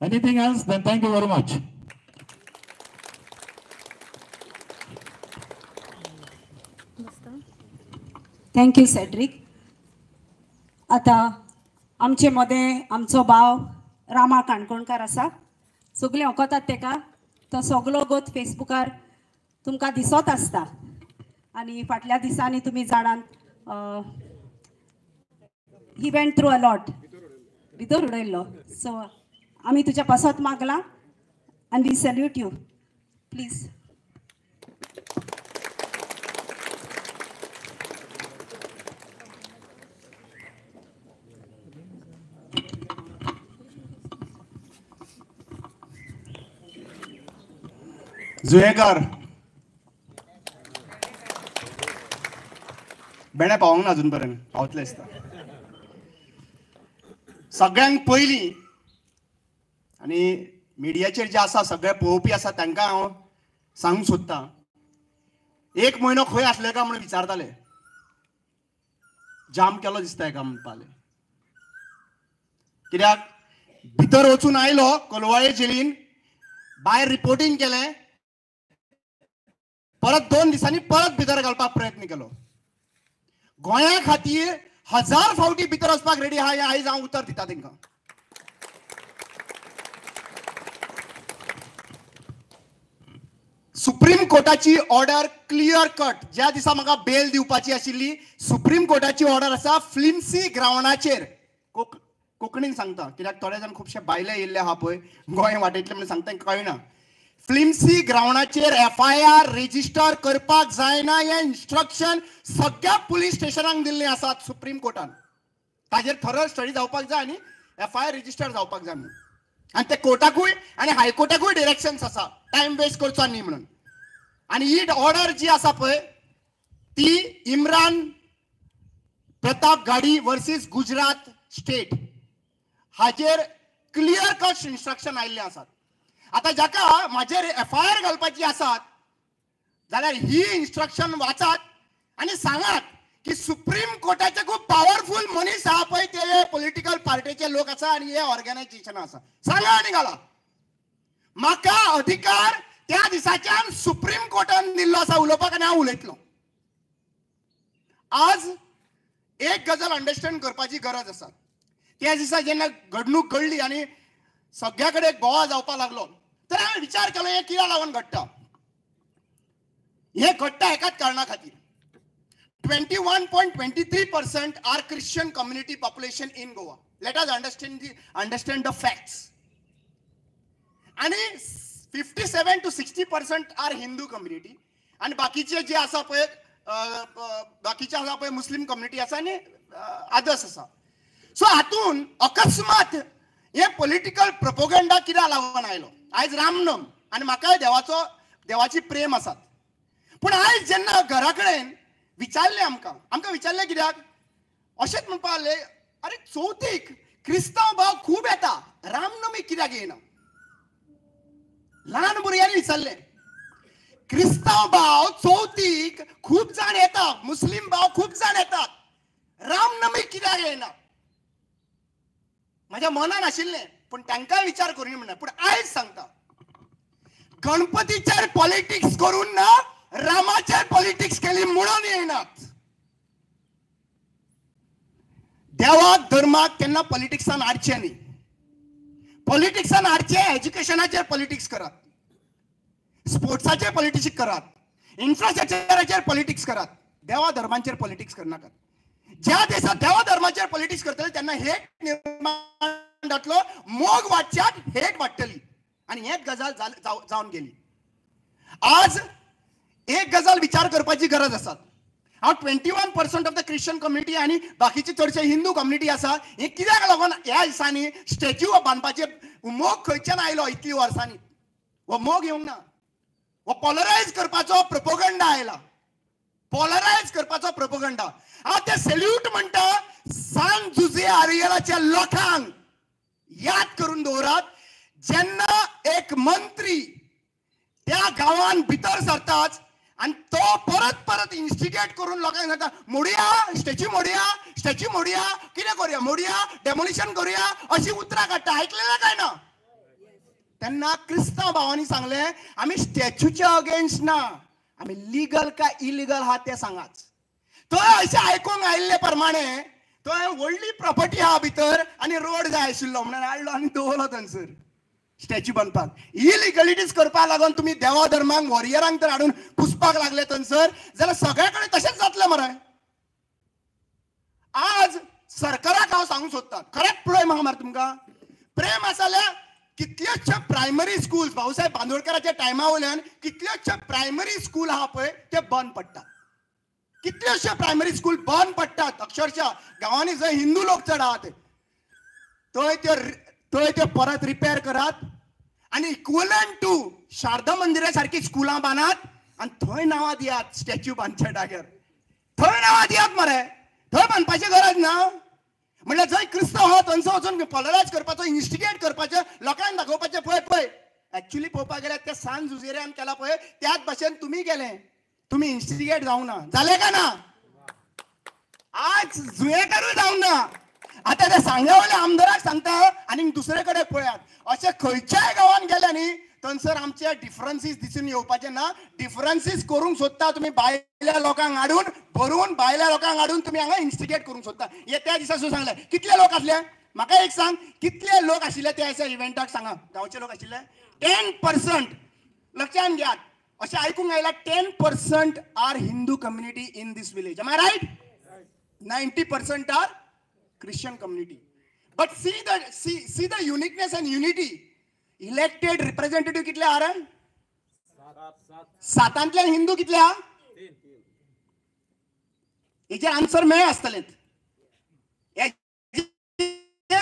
[SPEAKER 5] Anything else? Then thank you very much.
[SPEAKER 2] Thank you Cedric. आता आमचे मदें आमचो भाव रामा काणकोणकार आसा. सगळीं वखतात तेका. तो सगळो गोत फेसबुकार तुमकां दिसत आसता आनी फाटल्या दिसांनी तुमी जाणात he went through a lot भितर उडयल्लो. सो आमी तुज्या पासत मागला आनी वी सॅल्यूट यू. प्लीज.
[SPEAKER 6] जुयेकर बेणे पावूंक ना अजून पर्यंत. पावतले दिसता. सगळ्यांत पयलीं आनी मिडियाचेर जे आसा सगळे पळोवपी आसा तांकां हांव सांगूंक सोदतां. 1 म्हयनो खंय आसले काय म्हणून विचारताले. जाम केलो दिसता एका म्हणपाले. कित्याक भितर वचून आयलो कोलवाळे जेलीन, भायर रिपोर्टींग केलें, परत 2 दिसांनी परत भितर घालपाक प्रयत्न केलो. गोंया खातीर 1000 फावटी भितर वचपाक रेडी आहा हें आयज हांव उतर दिता तांकां. सुप्रीम कोर्टाची ऑर्डर क्लियर कट. ज्या दिसा म्हाका बेल दिवपाची आशिल्ली सुप्रीम कोर्टाची ऑर्डर आसा फ्लिम्सी ग्रावंडाचेर. कोंकणीन सांगता कित्याक थोडे जाण खुबशे भायले येयल्ले आहा पळय गोंय वाटेंतले म्हणून सांगता तांकां कळना. फ्लिम्सी ग्रावंडाचेर FIR रेजिस्टर करपाक जायना हें इन्स्ट्रक्शन सगळ्या पुलीस स्टेशनांक दिल्लें आसात सुप्रीम कोर्टान. ताजेर थरल स्टडी जावपाक जाय आनी FIR रेजिस्टर जावपाक जाय म्हणून. आनी ते कोर्टाकूय आनी हायकोर्टाकूय डिरेक्शन्स आसा टायम वेस्ट करचो न्ही म्हणून. आनी ही ऑर्डर जी आसा पळय ती इम्रान प्रताप गाडी वर्सीस गुजरात स्टेट हाजेर क्लियर कट इन्स्ट्रक्शन आयिल्ले आसात. आता जाका म्हाजेर FIR घालपाची आसात जाल्यार ही इन्स्ट्रक्शन वाचात आनी सांगात की सुप्रीम कोर्टाचे खूब पावरफुल मनीस आहा पळय ते पॉलिटिकल पार्टीचे लोक आसा आनी हे ऑर्गनायझेशन आसा. सांगा आनी घाला. म्हाका अधिकार त्या दिसाच्यान सुप्रीम कोर्टान दिल्लो आसा उलोवपाक आनी हांव उलयतलो. आज एक गजाल अंडरस्टँड करपाची गरज आसा. त्या दिसा जेन्ना घडणूक घडली आनी सगळ्या कडेन बोवाळ जावपाक लागलो तर हांवें विचार केलो हें कित्याक लागून घडटा. हें घडटा एकाच कारणा खातीर. 21.23% are Christian community population in Goa. Let us understand the facts. आनी 57 to 60% आर हिंदू कम्युनिटी आनी बाकीचे जे आसा पळय बाकीचे आसा पळय मुस्लीम कम्युनिटी आसा आनी अदर्स आसा. सो हातून अकस्मात हे पॉलिटिकल प्रोपोगंडा कित्याक लागून आयलो. आयज रामनम आनी म्हाकाय देवाची प्रेम आसात. पूण आयज जेन्ना घरा कडेन विचारलें आमकां विचारलें कित्याक अशेंच म्हणपाक लागले अरे चवथीक क्रिस्तांव भाव खूब येता रामनमीक कित्याक येना. ल्हान भुरग्यांनी विचारलें क्रिस्तांव भाव चवथीक खूब जाण येता, मुस्लीम भाव खूब जाण येतात, रामनमीक कित्याक येना. माझ्या मनान आशिल्लें पूण तांकां विचार करूं म्हणना. पूण आयज सांगता गणपतीचेर पॉलिटिक्स करून ना रामाचेर पॉलिटिक्स केली म्हणून येयनात. देवाक धर्माक केन्ना पॉलिटिक्सान हाडचें न्ही. पॉलिटिक्सान हाडचें एज्युकेशनाचेर पॉलिटिक्स करात, स्पोर्ट्साचेर पॉलिटिक्स करात, इन्फ्रास्ट्रक्चराचेर पॉलिटिक्स करात, देवा धर्मांचेर पॉलिटिक्स करनाकात. ज्या देशात देवा धर्माचेर पॉलिटिक्स करतले त्यांना हेट निर्माण जातलो, मोग वाडच्यात हेट वाडटली आणि हेच गजाल जावन गेली. आज एक गजाल विचार करपाची गरज आसा. हांव 21% ऑफ द क्रिश्चन कम्युनिटी आणि बाकीचे चडशे हिंदू कम्युनिटी आसा, हे कित्याक लागून ह्या दिसांनी स्टॅच्यू बांदपाचे मोग खंयच्यान आयलो इतली वर्सांनी? हो मोग येवंक ना. हो पॉलरायज करपाचो प्रोपोगंडा आयला, पॉलरायज करपाचो प्रोपोगंडा. हांव ते सॅल्यूट म्हणटा सान जुझे आरियलाच्या लोकांक याद करून दवरात. जेन्ना एक मंत्री त्या गांवान भितर सरताच आणि तो परत परत इन्स्टिगेट करून लोकांक सांगता मोडया स्टॅच्यू, मोडया स्टॅच्यू, मोडया कितें करूया, मोडया डेमोलिशन करूया अशी उतरां काडटा. आयकलेलें काय ना? तेन्ना क्रिस्तांव भावांनी सांगले आमी स्टॅच्यूच्या अगेन्स्ट ना, आमी लिगल काय इलिगल आहा तें सांगाच. थंय अशें आयकूंक आयिल्ले प्रमाणे थंय व्हडली प्रॉपर्टी आहा भितर आणि रोड जाय आशिल्लो म्हणून हाडलो आनी दवरलो थंयसर स्टॅच्यू बांदपाक. इलिगलिटीज करपाक लागून तुम्ही देवा धर्मांक वॉरियरांक तर हाडून पुसपाक लागले थंयसर, जाल्यार सगळे कडेन तशेंच जातलें मरे. आज सरकाराक हांव सांगूंक सोदतां, खरेंच प्रेम आहा मरे तुमकां. प्रेम आसा जाल्यार कितल्योशे प्रायमरी स्कूल्स भाऊसाहेब बांदोडकराच्या टायमा वयल्यान कितल्योशे प्रायमरी स्कूल आहा पळय ते बंद पडटात. कितल्योशे प्रायमरी स्कूल बंद पडटात. अक्षरशः गांवांनी जंय हिंदू लोक चड आहात थंय ते परत रिपेअर करात आणि इक्वलंट टू शारदा मंदिरा सारखी स्कुलां बांदात आणि थंय नांवां दियात स्टॅच्यू बांदच्या जाग्यार. थंय नांवां दियात मरे. थंय बांदपाची गरज ना. म्हणल्यार जंय क्रिस्तांव आहा थंयसर वचून पॉलरायज करपाचो, इन्स्टिगेट करपाचें, लोकांक दाखोवपाचें पळय पळय. एक्चुअली पळोवपाक गेल्यार ते सान जुझेऱ्यान केला पळय त्याच भाशेन तुमी केलें. तुमी इन्स्टिगेट जावंक ना. जालें काय ना? आज जुयेकरूय जावंक ना. आता ते सांगेवले आमदाराक सांगता आणि दुसरे कडेन पळयात. अशें खंयच्याय गांवांत गेले न्ही थंयसर आमचे डिफरन्सीस दिसून येवपाचे ना. डिफरन्सीस करूंक सोदता तुमी भायल्या लोकांक हाडून भरून, भायल्या लोकांक हाडून तुमी हांगा इन्स्टिगेट करूंक सोदता. हे त्या दिसा सुद्दां सांगले. कितले लोक आसले म्हाका एक सांग, कितले लोक आशिल्ले त्या दिसा इव्हेंटाक? सांगा. गांवचे लोक आशिल्ले 10%. लक्षांत घेयात. अशें आयकूंक आयलां 10% are Hindu community in this village. Am I right? 90% are Christian community. But see the uniqueness and unity. Elected representative कितले आहा रे? 7 हिंदू कितले आहा? हेचे आन्सर मेळ आसतलेत.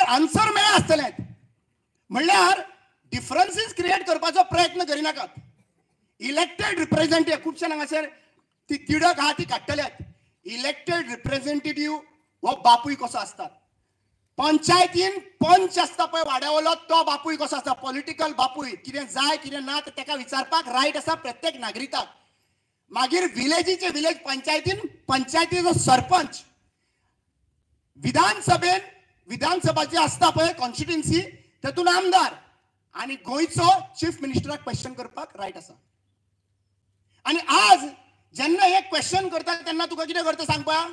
[SPEAKER 6] आन्सर मेळ आसतलेत. म्हणल्यार डिफरन्सीस क्रिएट करपाचो प्रयत्न करिनाकात. इलेक्टेड रिप्रेझेंटेटिव्ह खुबशे हांगासर ती तिडक आहा ती काडटल्यात. इलेक्टेड रिप्रेझेंटेटिव्ह हो बापूय कसो आसता. पंचायतीन पंच आसता पळय वाड्यावयलो तो बापूय कसो आसता. पॉलिटिकल बापूय कितें जाय कितें ना तें तेका विचारपाक रायट आसा प्रत्येक नागरिकाक. मागीर विलेजीचे विलेज पंचायतीचो सरपंच, विधानसभा जी आसता पळय कॉन्स्टिट्युएन्सी तेतून आमदार आणि गोंयचो चीफ मिनिस्टराक क्वेश्चन करपाक रायट आसा. आणि आज जेन्ना हे क्वेश्चन करता तेन्ना तुका कितें करता सांग पळया?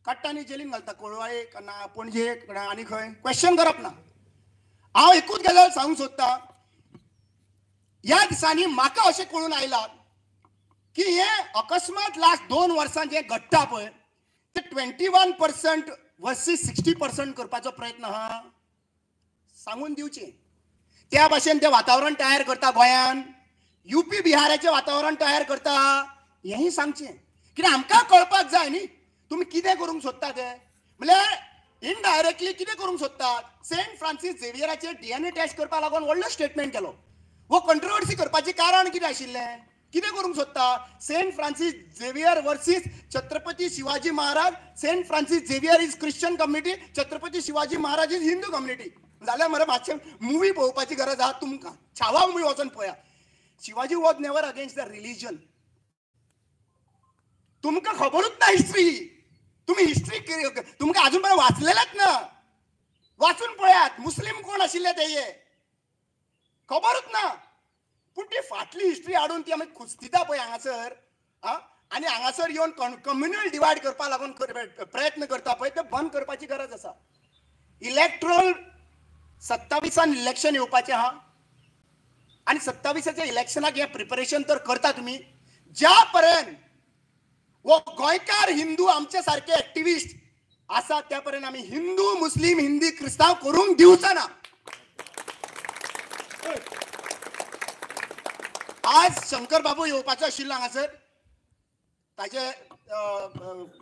[SPEAKER 6] काडटा आनी जेलीन घालता. कोळवाळेक ना पणजेक आनी खंय क्वेश्चन करप ना. हांव एकूच गजाल सांगूंक सोदता. ह्या दिसांनी म्हाका अशें कळून आयलां की हे अकस्मात लास्ट 2 वर्सां जे घडटा पळय ते 21% वर्सीस 60% करपाचो प्रयत्न आहा सांगून दिवचें. त्या भाशेन ते वातावरण तयार करता गोंयान. UP बिहाराचें वातावरण तयार करता हेंय सांगचें. कित्याक आमकां कळपाक जाय न्ही तुम्ही कितें करूंक सोदता ते. म्हणल्यार इनडायरेक्टली कितें करूंक सोदतात. सेंट फ्रांसीस झेवियराचेर DNA टेस्ट करपाक लागून व्हडलो स्टेटमेंट केलो. हो कंट्रोवर्सी करपाचें कारण कितें आशिल्लें? कितें करूंक सोदता? Saint Francis Xavier versus Chhatrapati Shivaji Maharaj. Saint Francis Xavier is Christian community, Chhatrapati Shivaji Maharaj is Hindu community. जाल्यार मरे मातशें मुवी पळोवपाची गरज आहा तुमकां. छावा मुवी वचून पळया. Shivaji was never against the religion. तुमकां खबरूच ना हिस्ट्री. तुम्ही हिस्ट्री तुमकां अजून पर्यंत वाचलेलेच ना. वाचून पळयात मुस्लिम कोण आशिल्ले ते खबरूच ना. पूण ती फाटली हिस्ट्री हाडून ती आमी खुस्तिता पळय हांगासर आनी हांगासर येवन कम्युनल डिवायड करपा लागून प्रयत्न करता पळय ते बंद करपाची गरज आसा. इलेक्ट्रोल 27 इलेक्शन येवपाचें आहा आनी 27 इलेक्शनाक हे प्रिपरेशन तर करता तुमी. ज्या पर्यंत वो गोंयकार हिंदू आमचे सारखे ऍक्टिव्हिस्ट आसा त्या पर्यंत आम्ही हिंदू मुस्लिम हिंदी क्रिस्तांव करूंक दिवचा ना. आज शंकर बाबू येवपाचो आशिल्लो हांगासर. ताचे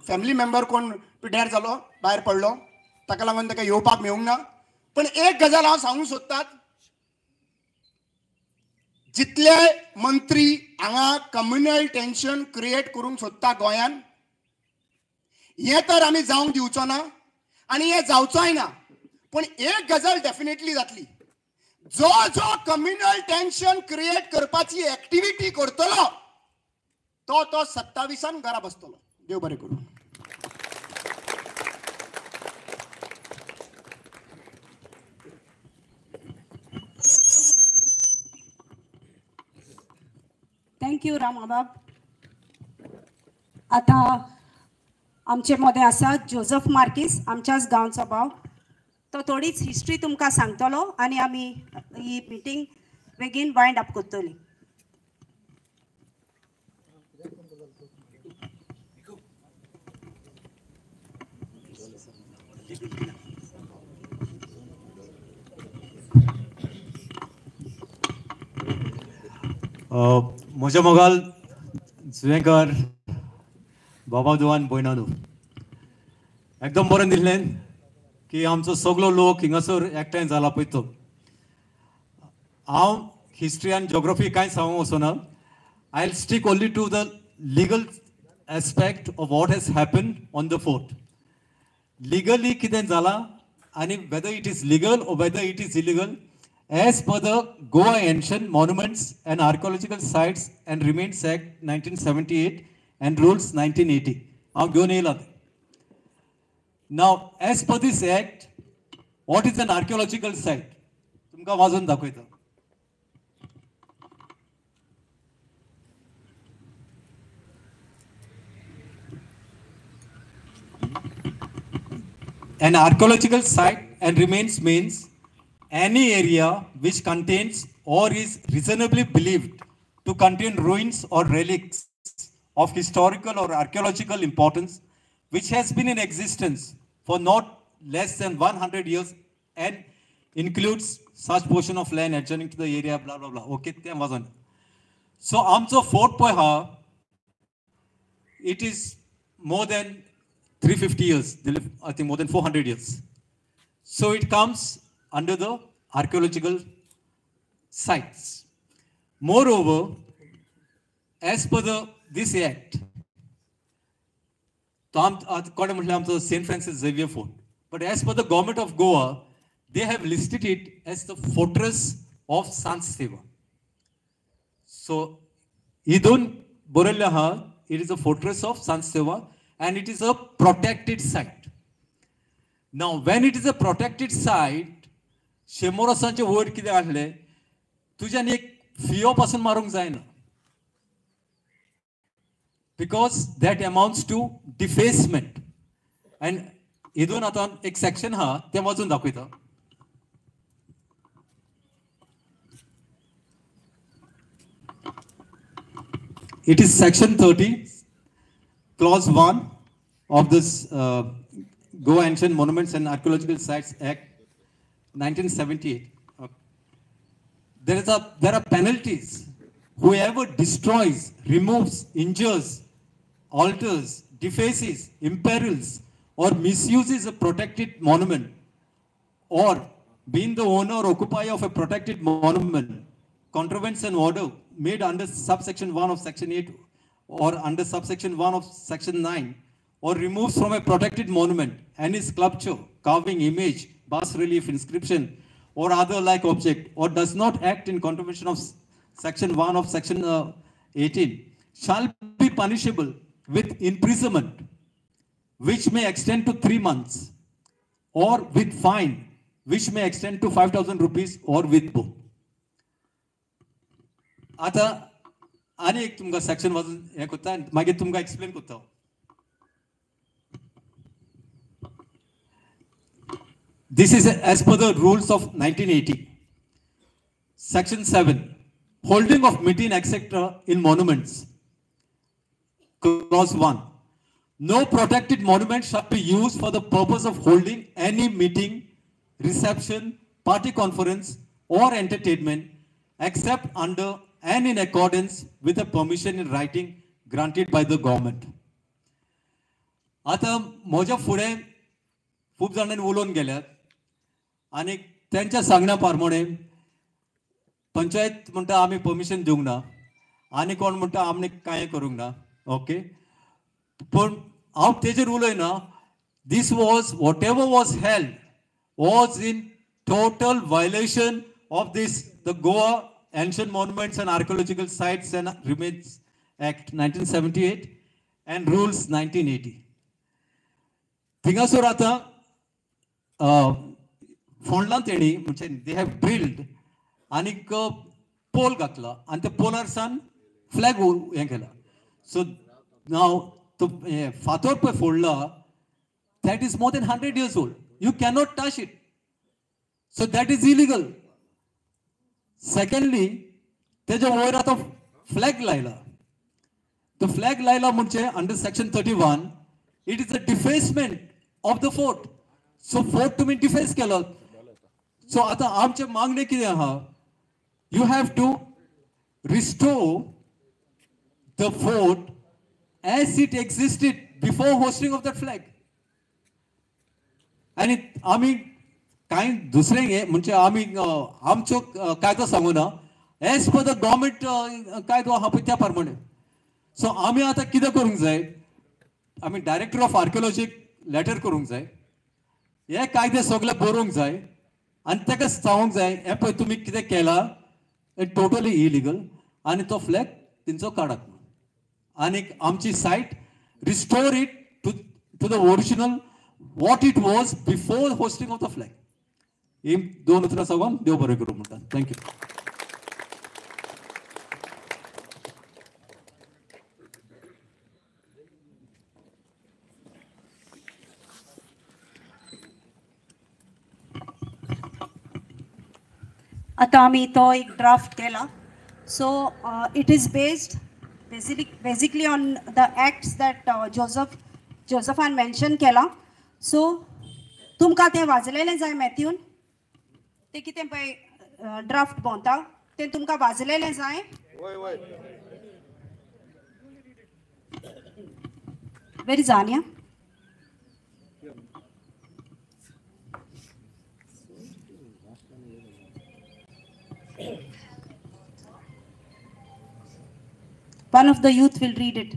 [SPEAKER 6] फॅमिली मेंबर कोण पिड्ड्यार जालो, भायर पडलो, ताका लागून ताका येवपाक मेळूंक ना. पण एक गजाल हांव सांगूंक सोदतात, जितले मंत्री हांगा कम्युनल टेन्शन क्रिएट करूंक सोदता गोंयान, हे तर आमी जावंक दिवचो ना आनी हे जावचोय ना. पण एक गजाल डेफिनेटली जातली, जो जो कम्युनल टेन्शन क्रिएट करपाची ऍक्टिव्हिटी करतलो तो 27 घरा बसतलो. देव बरें करूं.
[SPEAKER 2] थँक्यू रामाबाब. आता आमचे मध्ये आसा जोझफ मार्कीस, आमच्याच गांवचो भाव. तो थोडीच हिस्ट्री तुमकां सांगतलो आनी आमी ही मिटींग बेगीन वायंड अप करतली.
[SPEAKER 7] म्हजे मोगाल जुवेकर बाबा दुवान भयणानू एकदम बरें दिसलें की आमचो सगलो लोक हिंगासर एकठांय जाला पळय तो. हांव हिस्ट्री आनी जॉग्रफी कांय सांगूंक वचना. I will stick only to the legal aspect of what has happen on the fort. Legally कितें जालां आनी whether it is legal or whether it is illegal as per the Goa Ancient Monuments and Archaeological Sites and Remains Act 1978 and Rules 1980. हांव घेवन येयला. Now, as per this act, what is an archaeological site? तुमकां वाजून दाखयता. An archaeological site and remains means any area which contains or is reasonably believed to contain ruins or relics of historical or archaeological importance which has been in existence for not less than 100 years and includes such portion of land adjoining to the area, blah blah blah. Okay, ते वाजून. So आमचो fort पळय हा, it is more than 350 years. They live, I think, more than 400 years. So it comes under the archaeological sites. Moreover, as per this act, St. Francis Xavier Fort. But as per the government of Goa, they have listed it as the fortress of Sansteva. So, idun Borelha, it is a fortress of Sansteva and it is a protected site. Now, when it is a protected site, शेमोरसांचे वयर कितें आसले, तुज्यान एक फियो पासून मारूंक जायना. Because that amounts to defacement. And हितून आतां एक सेक्शन हा तें वाचून दाखयता. It is section 30, clause 1 of this Goa Ancient Monuments and Archaeological Sites Act 1978. There are penalties. Whoever destroys, removes, injures, alters, defaces, imperils, or misuses a protected monument, or being the owner or occupier of a protected monument, contravenes an order made under subsection 1 of section 8 or under subsection 1 of section 9, or removes from a protected monument any sculpture, carving, image, bas relief, inscription, or other like object, or does not act in contravention of section 1 of section 18, shall be punishable with imprisonment, which may extend to 3 months, or with fine, which may extend to 5,000 rupees, or with both. आता आणि एक तुमका section वाचून हे करता मागीर तुमका explain करता. This is as per the rules of 1980. Section 7. Holding of meeting etc. in monuments. Clause 1. No protected monument shall be used for the purpose of holding any meeting, reception, party conference, or entertainment except under and in accordance with a permission in writing granted by the government. आता म्हज्या फुडें खूब जाणांनी उलोवन गेल्यात आनी त्यांच्या सांगण्या प्रमाणे पंचायत म्हणटा आमी परमिशन दिवंक ना आनी कोण म्हणटा आमी कांय करूंक ना ओके पण हांव तेजेर उलयना this was what ever was held was in total violation of this the Goa ancient monuments and archaeological sites and remains act 1978 and rules 1980 थिंगासोर आतां फोंडला तेणी म्हणजे दे हॅव ड्रिल्ड आनीक पोल घातला आनी त्या पोलार सान फ्लॅग हें केला सो नाव तो फातर पळय फोडला that is more than 100 years old you cannot touch it so that is illegal secondly तेच्या वयर आतां फ्लॅग लायला तो फ्लॅग लायला म्हणजे under section 31 it is a defacement of the fort so fort तुमी डिफेस केलो सो आतां आमचे मागणी कितें आहा you have to restore the fort as it existed before hosting of that flag आणि आम्ही काय दुसरे हे म्हणजे आम्ही आमचो कायदो सांगू ना एज पर द गव्हर्नमेंट कायदो आहा पळय त्या प्रमाणे सो आम्ही आता कितें करूंक जाय आम्ही डायरेक्टर ऑफ आर्किओलॉजीक लेटर करूंक जाय हे कायदे सगळे बरोवंक जाय आनी ताका सांगूंक जाय हे पळय तुमी कितें केला टोटली इलिगल आनी तो फ्लॅग तेंचो काडात आणि आमची site restore it to the original what it was before hoisting of the flag ही दोन उतरां सांगून देव बरें करूं म्हणटा थँक्यू
[SPEAKER 2] आता आम्ही तो एक ड्राफ्ट केला so it is based basically on the acts that Josephan mentioned केला so तुमकां तें वाचलेलें जाय मॅथ्यून तें कितें पळय ड्राफ्ट भोंवता तें तुमकां वाचलेलें जाय वेरी जानिया One of the youth will read it.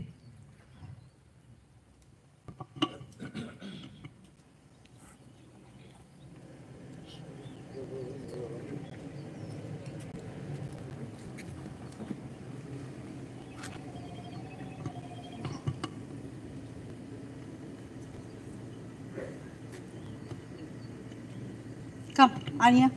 [SPEAKER 2] Come, Anya.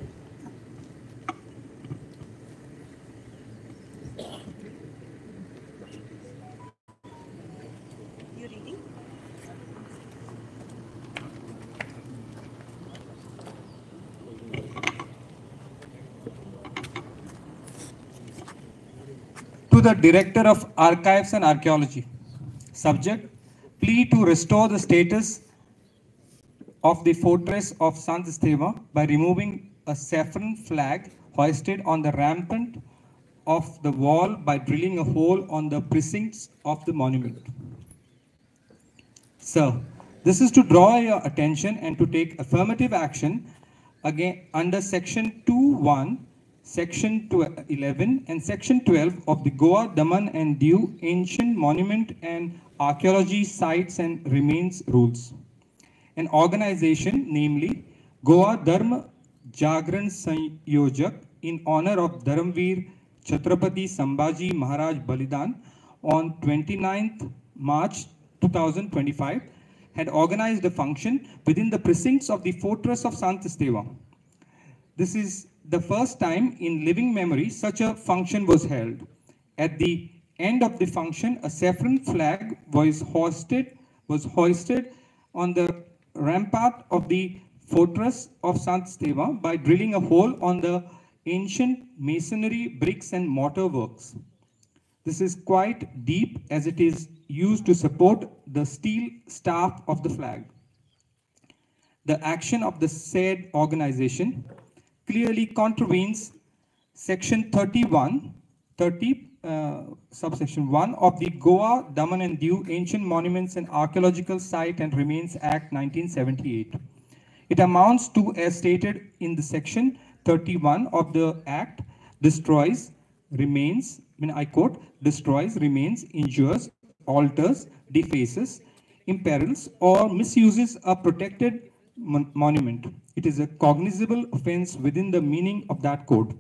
[SPEAKER 3] To the Director of Archives and Archaeology. Subject, plea to restore the status of the fortress of Sant Esteva by removing a saffron flag hoisted on the rampart of the wall by drilling a hole on the precincts of the monument. Sir, this is to draw your attention and to take affirmative action again under Section 2(1), Section 11 and Section 12 of the Goa, Daman and Diu Ancient Monument and Archaeology Sites and Remains Rules. An organization, namely Goa Dharma Jagran Sanyojak, in honor of Dharamveer Chhatrapati Sambhaji Maharaj Balidan on 29th March 2025, had organized a function within the precincts of the fortress of Sant Esteva. This is the first time in living memory such a function was held. At the end of the function, a saffron flag was hoisted on the rampart of the fortress of Sant Esteva by drilling a hole on the ancient masonry, bricks and mortar works. This is quite deep as it is used to support the steel staff of the flag. The action of the said organization clearly contravenes Section 30, subsection 1 of the Goa, Daman and Diu Ancient Monuments and Archaeological Site and Remains Act 1978. It amounts to, as stated in the Section 31 of the Act, destroys, remains, I quote, destroys, remains, injures, alters, defaces, imperils, or misuses a protected monument. It is a cognizable offense within the meaning of that code.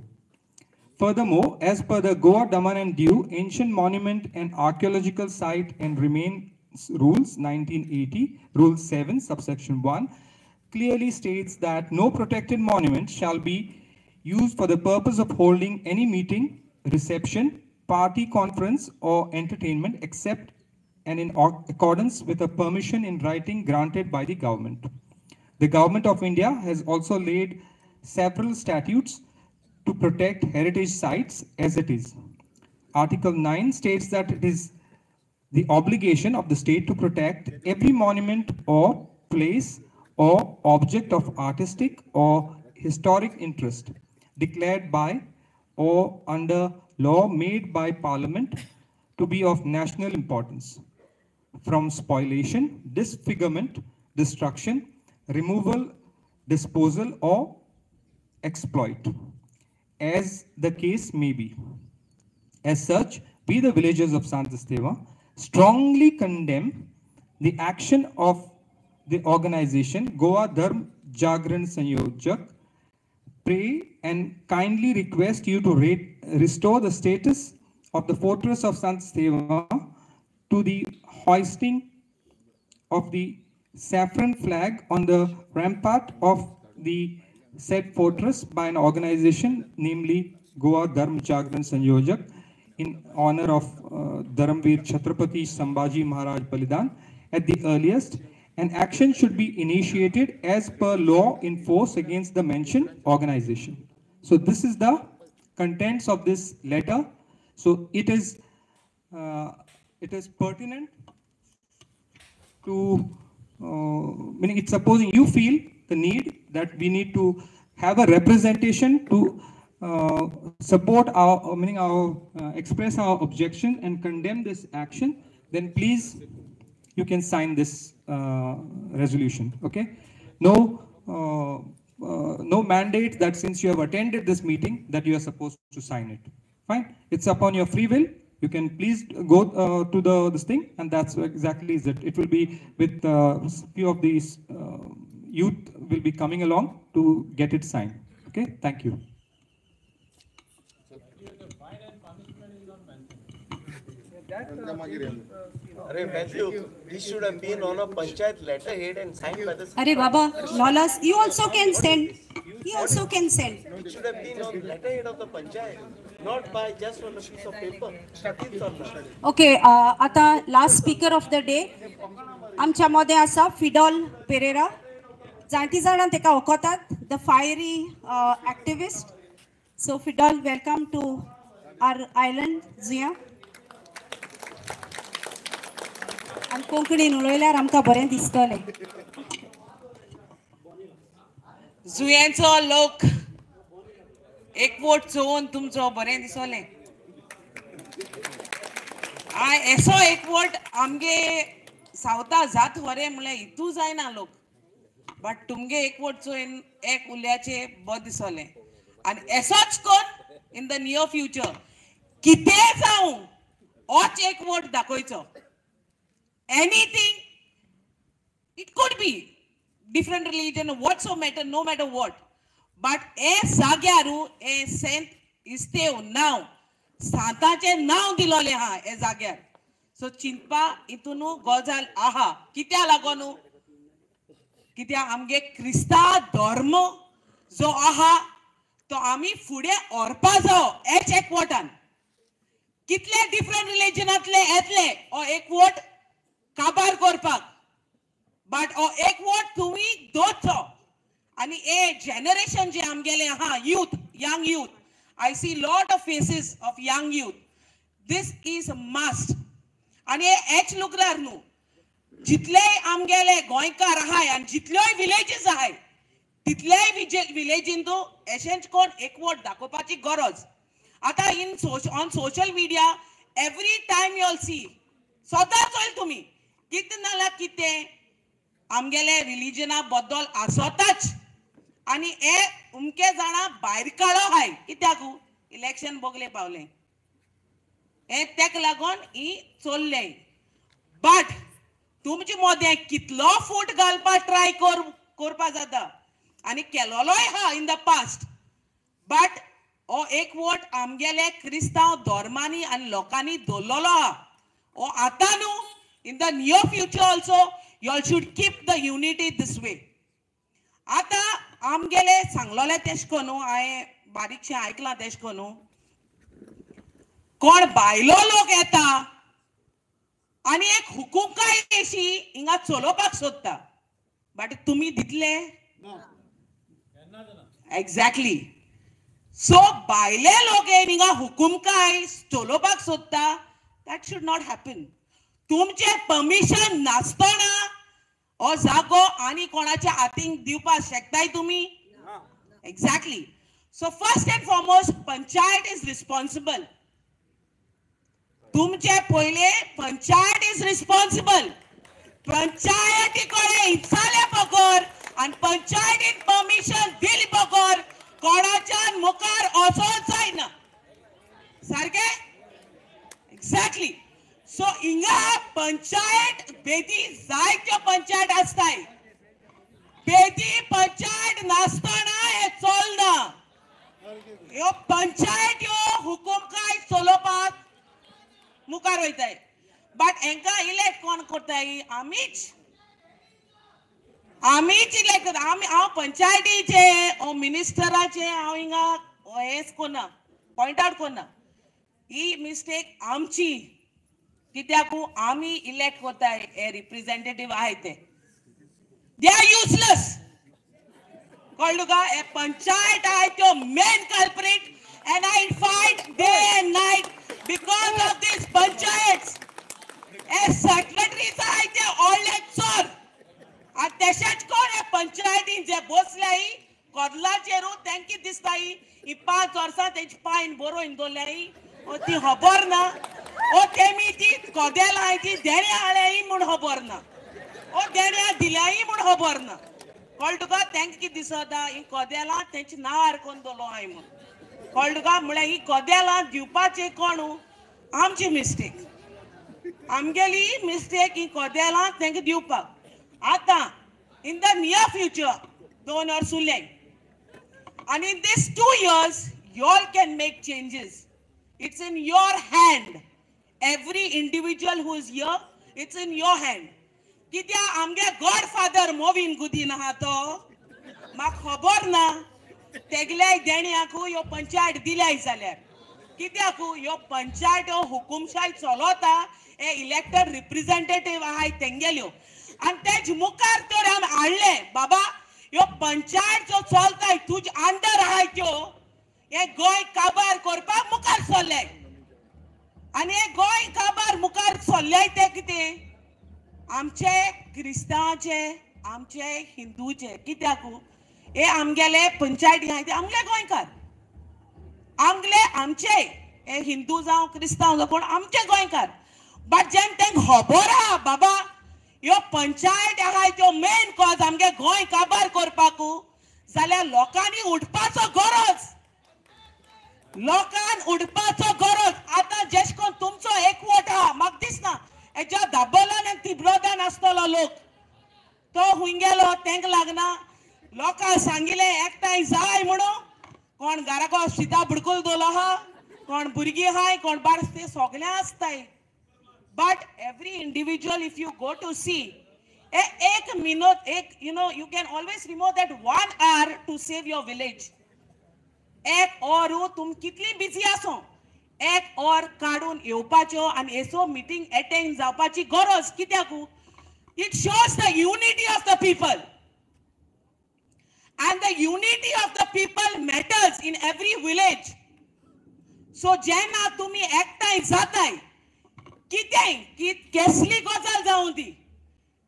[SPEAKER 3] Furthermore, as per the Goa, Daman and Diu Ancient Monument and Archaeological Site and Remains Rules 1980, Rule 7, subsection 1, clearly states that no protected monument shall be used for the purpose of holding any meeting, reception, party conference, or entertainment except and in accordance with a permission in writing granted by the government. The Government of India has also laid several statutes to protect heritage sites as it is. Article 9 states that it is the obligation of the state to protect every monument or place or object of artistic or historic interest declared by or under law made by Parliament to be of national importance, from spoliation, disfigurement, destruction, removal, disposal, or exploit, as the case may be. As such, we, the villagers of Sant Esteva, strongly condemn the action of the organization Goa Dharm Jagran Sanyojak. Pray and kindly request you to restore the status of the fortress of Sant Esteva to the hoisting of the saffron flag on the rampart of the said fortress by an organization, namely Goa Dharm Jagran Sanyojak, in honor of Dharamveer Chhatrapati Sambhaji Maharaj Balidan at the earliest. An action should be initiated as per law in force against the mentioned organization. So this is the contents of this letter. So it is pertinent to, meaning it's supposing you feel the need that we need to have a representation to support our, express our objection and condemn this action, then please, you can sign this resolution, okay? No mandate that since you have attended this meeting that you are supposed to sign it. Fine, it's upon your free will. You can please go to this thing, and that's exactly it. It will be with few of these youth will be coming along to get it signed. Okay, thank you.
[SPEAKER 4] Matthew, this should have been on a panchayat letterhead and signed by the.
[SPEAKER 2] Arey Baba, Lawless, you also can send. He also can send.
[SPEAKER 4] It should have been on letterhead of the panchayat, not by just on a piece of paper.
[SPEAKER 2] Okay, आता last speaker of the day, आमच्या मध्ये आसा फिडॉल पेरेरा. जाणटी जाणां तेका वळखतात, the fiery activist. So Fidel, welcome to our island, Zia. आणि कोंकणीन उलयल्यार आमकां बरें दिसतलें.
[SPEAKER 8] जुयेंचो लोक एकवट चोवन तुमचो बरें दिसोलें. एसो एकवट आमगे सावता जात वरे म्हळ्यार हितू जायना लोक, बट तुमगे एकवट चोयन एक उल्याचे बरें दिसोलें. आनी एसोच कोन इन द नियर फ्युचर कितें जावं होच एकवट दाखोवचो. Anything, it could be different religion, whatsoever, no matter what. But Zagyaru, Saint Isteu now, Santache now dilole ha, Zagyar. So Chinpa itunu gozal aha, kitya lagonu, kitya amge Krista dormo, zo aha, to ami fude orpa zo, ek votan. Kitle different religion atle etle, or ek vote, काबार करपाक, but एक vote तुम्ही दोचो. आणि ए generation जे आमगेले हा youth, young youth, I see lot of faces of young youth. This is must. आणि हेच लुकरार न्हू, जितले आमगेले गोंयकार आहाय आनी जितल्योय विलेजीस आहाय तितलेय विलेजीन तूं एशेंच कोण एकवट दाखोवपाची गरज. आतां on social media every time you will see, सदांच चोयल तुमी कितें नाल्यार कितें आमगेले रिलिजना बद्दल आसोताच. आनी हे उमके जाणां भायर काडो हाय. कित्याक इलेक्शन बोगले पावले हे तेका लागून ही चल्ले. बट तुमचे मोदें कितलो फूट घालपाक ट्राय करपा जाता आनी केलोलोय हा इन द पास्ट. बट हो एक वोट आमगेले क्रिस्तांव धर्मांनी आनी लोकांनी दवरलेलो हा. हो आतां न्हू, इन the near future also you all should keep the unity this way. आता आमगेले सांगलोले तेशको न्हू, हांवें बारीकशें आयकलां तेशको न्हू, कोण भायलो लोक येता आनी एक हुकूमकाय अशी हिंगा चलोवपाक सोदता. बट तुमी दितले? एक्झॅक्टली. सो भायले लोक येवन हिंगा हुकूमकाय चलोवपाक सोदता, दॅट शूड नॉट हॅपन. तुमचे परमिशन नासतना हो जागो आनी कोणाच्या हातीक दिवपाक शकताय तुमी? Exactly. So first and foremost panchayat is responsible. तुमचे पयले पंचायत इज रिस्पॉन्सिबल. पंचायती कडेन इचाले बगर आनी पंचायतीन परमिशन दिली बगर कोणाच्यान मुखार वचोंक जायना. सारके? एक्झॅक्टली. सो हिंगा पंचायत बेदी जायत्यो पंचायत आसताय. बेदी पंचायत नासतना हे चलना. ह्यो पंचायत ह्यो हुकूमकाय चलोवपाक मुखार वयताय. बट हेंकां इलेक्ट कोण करताय? आमीच इलेक्ट करता. हांव पंचायतीचे ओ मिनिस्टराचे हांव हिंगा हेच कोना, पॉयंट आवट कोना. ही मिस्टेक आमची. कित्याक आमी इलेक्ट करताय हे रिप्रेझेंटेटिव्ह आहाय ते, दे आर युजलेस. कळ्ळें तुका? हे पंचायत आहाय त्यो main culprit and I fight day and night because of this panchayats. हे सेक्रेटरीज आहाय ते व्हडले चोर. आनी तशेंच कोण हे पंचायतीन जे बसल्याय कोदलाचेरू तेंका दिसताय ही 5 वर्सां तेंची पायन बरोवन दवरल्याय. ती खबर ना. ओ तेमी ती कोदेलाय ती देणे हाडल्याय म्हूण खबर ना. ओ देण्या दिल्याय म्हूण खबर ना. कळ्ळें तुका? तेंका कितें दिसता ही कोदेलां तेंचे नांव आरकोन दवरलो हाय म्हूण. कळ्ळें तुका? म्हळ्यार ही कोदेलां दिवपाचें कोण? आमची मिस्टेक. आमगेली मिस्टेक ही कोदेलां तेंका दिवपाक. आतां इन द नियर फ्युचर 2 वर्स उरले आनी इन दीस 2 years you all can make changes. It's in your hand. Every individual who is here, it's in your hand. कित्या आमगे गॉडफादर मोविन गुदीन आहा तो म्हाका खबर ना. तेगल्या देण्याकू ह्यो पंचायत दिल्याय जाल्यार. कित्याक ह्यो पंचायत ह्यो हुकुमशाही चलोता हे इलेक्टेड रिप्रेझेंटेटिव्ह आहाय तेंगेल्यो. आनी तेज मुखार तर आमी हाडले बाबा ह्यो पंचायत ज्यो चलताय तुजे अंडर आहाय त्यो हे गोंय काबार करपाक मुखार सरले. आनी हे गोंय काबार मुखार सरले ते कितें? आमचे क्रिस्तांवाचे, आमचे हिंदूचे. कित्याक हे आमगेले पंचायती आहाय ते आमगे गोंयकार. आमचे हे हिंदू जावं क्रिस्तांव जावं कोण आमचे गोंयकार. बट जेन्ना तेंका खबर आहा बाबा ह्यो पंचायत आहाय त्यो मेन कॉज आमगे गोंय काबार करपाक, जाल्यार लोकांनी उठपाचो गरज. लोकांन उठपाचो गरज. आतां जेश कोन तुमचो एक वोट आहा म्हाका दिसना हेज्या दाबोलान आनी तिब्रोदान आसतलो लोक तो हुंय गेलो तेंका लागना. लोकां सांगिल्लें एकठांय जाय म्हणून. कोण घराको शिता बुडकूल दवरलो आहा, कोण भुरगीं आहाय, कोण बार्स ते सगळें आसताय. But every individual if you go to see एक मिनट एक you can always remove that 1 hour to save your village. एक और तुम कितली बिजी आसो एक और काढून येवपाच्यो आनी एसो मिटींग अटेंड जावपाची गरज. कित्याक it shows the unity of the people and the unity of the people matters in every village. सो जेन्ना तुम्ही एकठांय जाताय कितेंय कसली गजाल जावं ती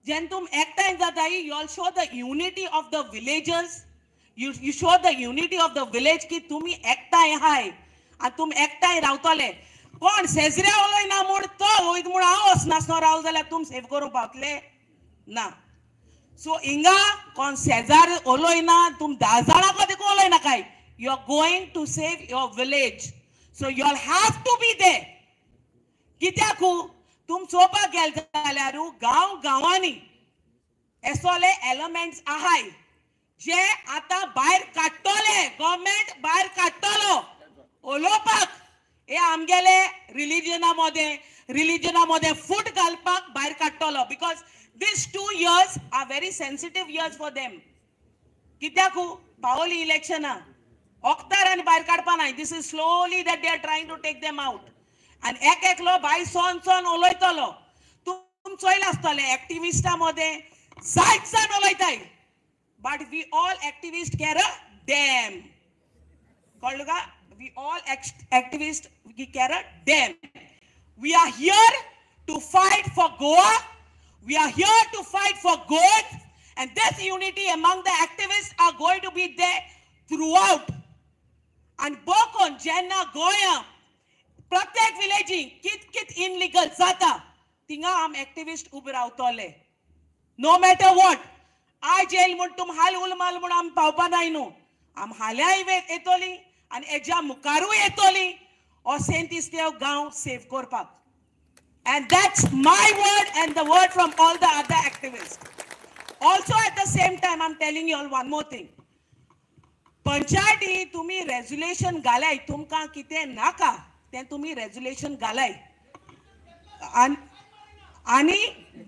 [SPEAKER 8] जेन्ना तुमी एकठांय जाताय you all show the unity of the villagers you show the unity of the village की तुम्ही एकठांय हाय आनी तुमी एकठांय रावतले कोण शेजऱ्या उलयना म्हूण तो वयत म्हूण हांव वचनासलो रावलो जाल्यार तुमी सेव करूंक पावतले ना सो हिंगा कोण शेजार उलयना तुमी 10 जाणां कदें उलयनाकाय you are going to save your village so you all have to be there कित्याक तुम चोवपाक गेले जाल्यार गांव गांवांनी एसोले एलिमेंट्स आहाय जे आतां भायर काडटले गव्हर्मेंट भायर काडटलो उलोवपाक हे आमगेले रिलिजना मध्ये फूट घालपाक भायर काडटलो because these 2 years are very sensitive years for them कित्याक पावली इलेक्शना ओक्तार आनी भायर काडपा नाय this is slowly that they are trying to take them out and एक एकलो भायर सोन उलयतलो तुम चोयला आसतले एक्टिविस्टा मध्ये जायत जाण उलयताय but we all activists care a damn कळ्ळें का we all activists we care a damn we are here to fight for Goa we are here to fight for good and this unity among the activists are going to be there throughout and bokon jenna goya pratyek village kit illegal jata tinga am activist ube रावतले no matter what I jail म्हूण तुम हाल उलमाल म्हूण आम पावपा नाय न्हू आम हाल्याय येतोली आनी हेज्या मुखारूय येतोली हो सेंट इस्तेव गांव सेव करपाक and that's my word and the word from all the other activists also at the same time I'm telling you all one more thing पंचायती तुम्ही रेजोल्यूशन घालाय तुमकां कितें नाका तें तुम्ही रेजोल्यूशन घालाय आनी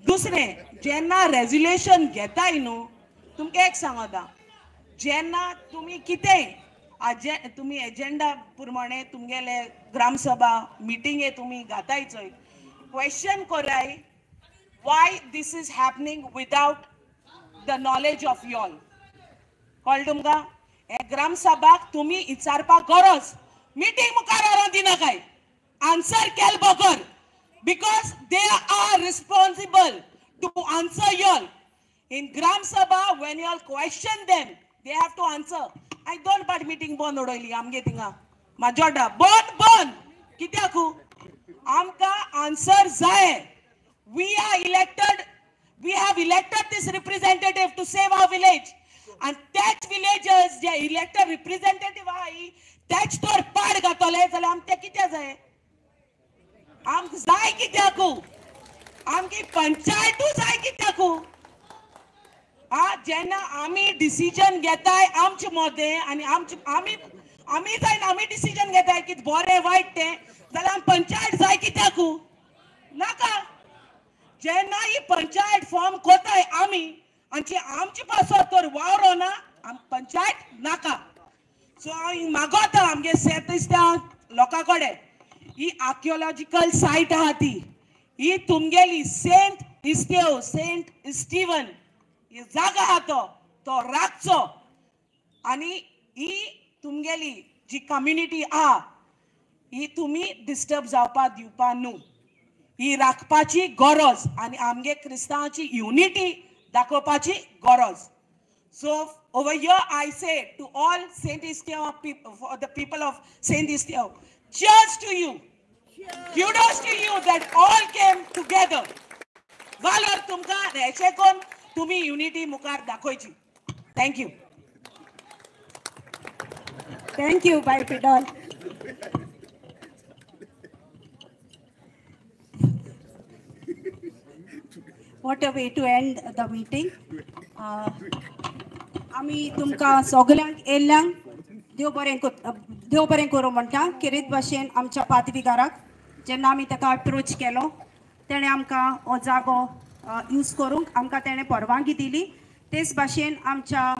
[SPEAKER 8] दुसरें जेन्ना रेजोल्यूशन घेताय न्हू तुमकां एक सांगता जेन्ना तुम्ही कितें तुम्ही एजेंडा प्रमाणे तुमगेले ग्रामसभा मिटिंगे तुम्ही घाताय चोय question korai why this is happening without the knowledge of you all कळ्ळें तुमकां हे ग्राम सभाक तुमी विचारपाक गरज मीटिंग मुखार व्हरोन दिनाकाय आन्सर केल बगर because they are responsible to answer you all in gram sabha when you all question them they have to answer I don't but meeting bond उडयली आमगे थिंगा माजोडा बंद कित्याक आमका आंसर जाय we have elected this representative to save our village and that villagers J elected representative आहाय त्याच तोर पाड घातले जाल्यार आमते कितें जाय आम जाय कित्याक आमकी पंचायतू जाय कित्याक जेन्ना आमी डिसिजन घेताय आमचे मध्ये आनी आमी जायन आमी डिसिजन घेताय की बरें वायट तें जाल्यार पंचायत जाय कित्याक नाका जेन्ना ही पंचायत फॉर्म कोताय आमी आनी आमचे पासो तर वावरो ना आम पंचायत नाका सो हांव मागोता आमगे सेतिस्त्या लोकां कडेन ही आर्किओलॉजिकल सायट आहा ती ही तुमगेली सेंट इस्टीवन ही जागा आहा तो राखचो आनी ही तुमगेली जी कम्युनिटी आहा ही तुम्ही डिस्टर्ब जावपा दिवपा न्हू ही राखपाची गरज आनी आमगे क्रिस्तांवाची युनिटी दाखोवपाची गरज so over here I say to all Saint Estevam for the people of Saint Estevam cheers to you kudos to you that all came together valor तुमकां हेचे कोण तुम्ही युनिटी मुखार दाखोवची
[SPEAKER 2] thank you bye Pidol What a way to end the meeting. आमी तुमकां सगळ्यांक येयल्ल्यांक देव बरें करूं म्हणटा किरीत भाशेन आमच्या पातविकाराक जेन्ना आमी ताका अप्रोच केलो तेणें आमकां हो जागो यूज करूंक आमकां तेणें परवानगी दिली तेच भाशेन आमच्या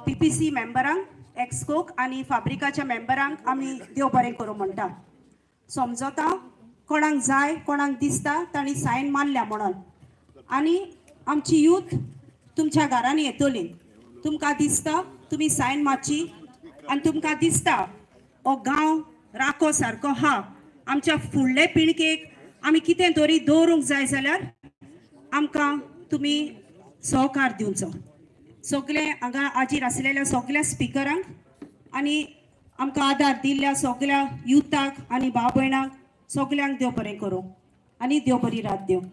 [SPEAKER 2] PPC मेंबरांक एक्सकोक आनी फाब्रिकाच्या मेंबरांक आमी देव बरें करूं म्हणटा समजता कोणाक जाय कोणाक दिसता तांणी सायन मारल्या म्हणून आनी आमची यूथ तुमच्या घरांनी येतली तुमकां दिसता तुमी सायन मारची आनी तुमकां दिसता हो गांव राखो सारको हा आमच्या फुडले पिळगेक आमी कितें तरी दवरूंक जाय जाल्यार आमकां तुमी सहकार दिवचो. सगळे हांगा हाजीर आसलेल्या सगळ्या स्पिकरांक आनी आमकां आदार दिल्ल्या सगळ्या युथाक आनी भाव भयणांक सगळ्यांक देव बरें करूं आनी देव बरी रात दिवं.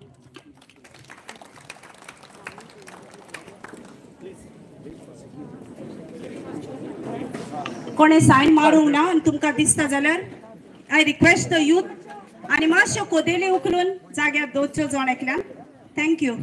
[SPEAKER 2] कोणे सायन मारूंक ना आनी तुमकां दिसता जाल्यार आय रिक्वेस्ट द यूथ आनी मातश्यो कोदेली उखलून जाग्यार दोनच्यो जण एकल्यान. थँक्यू.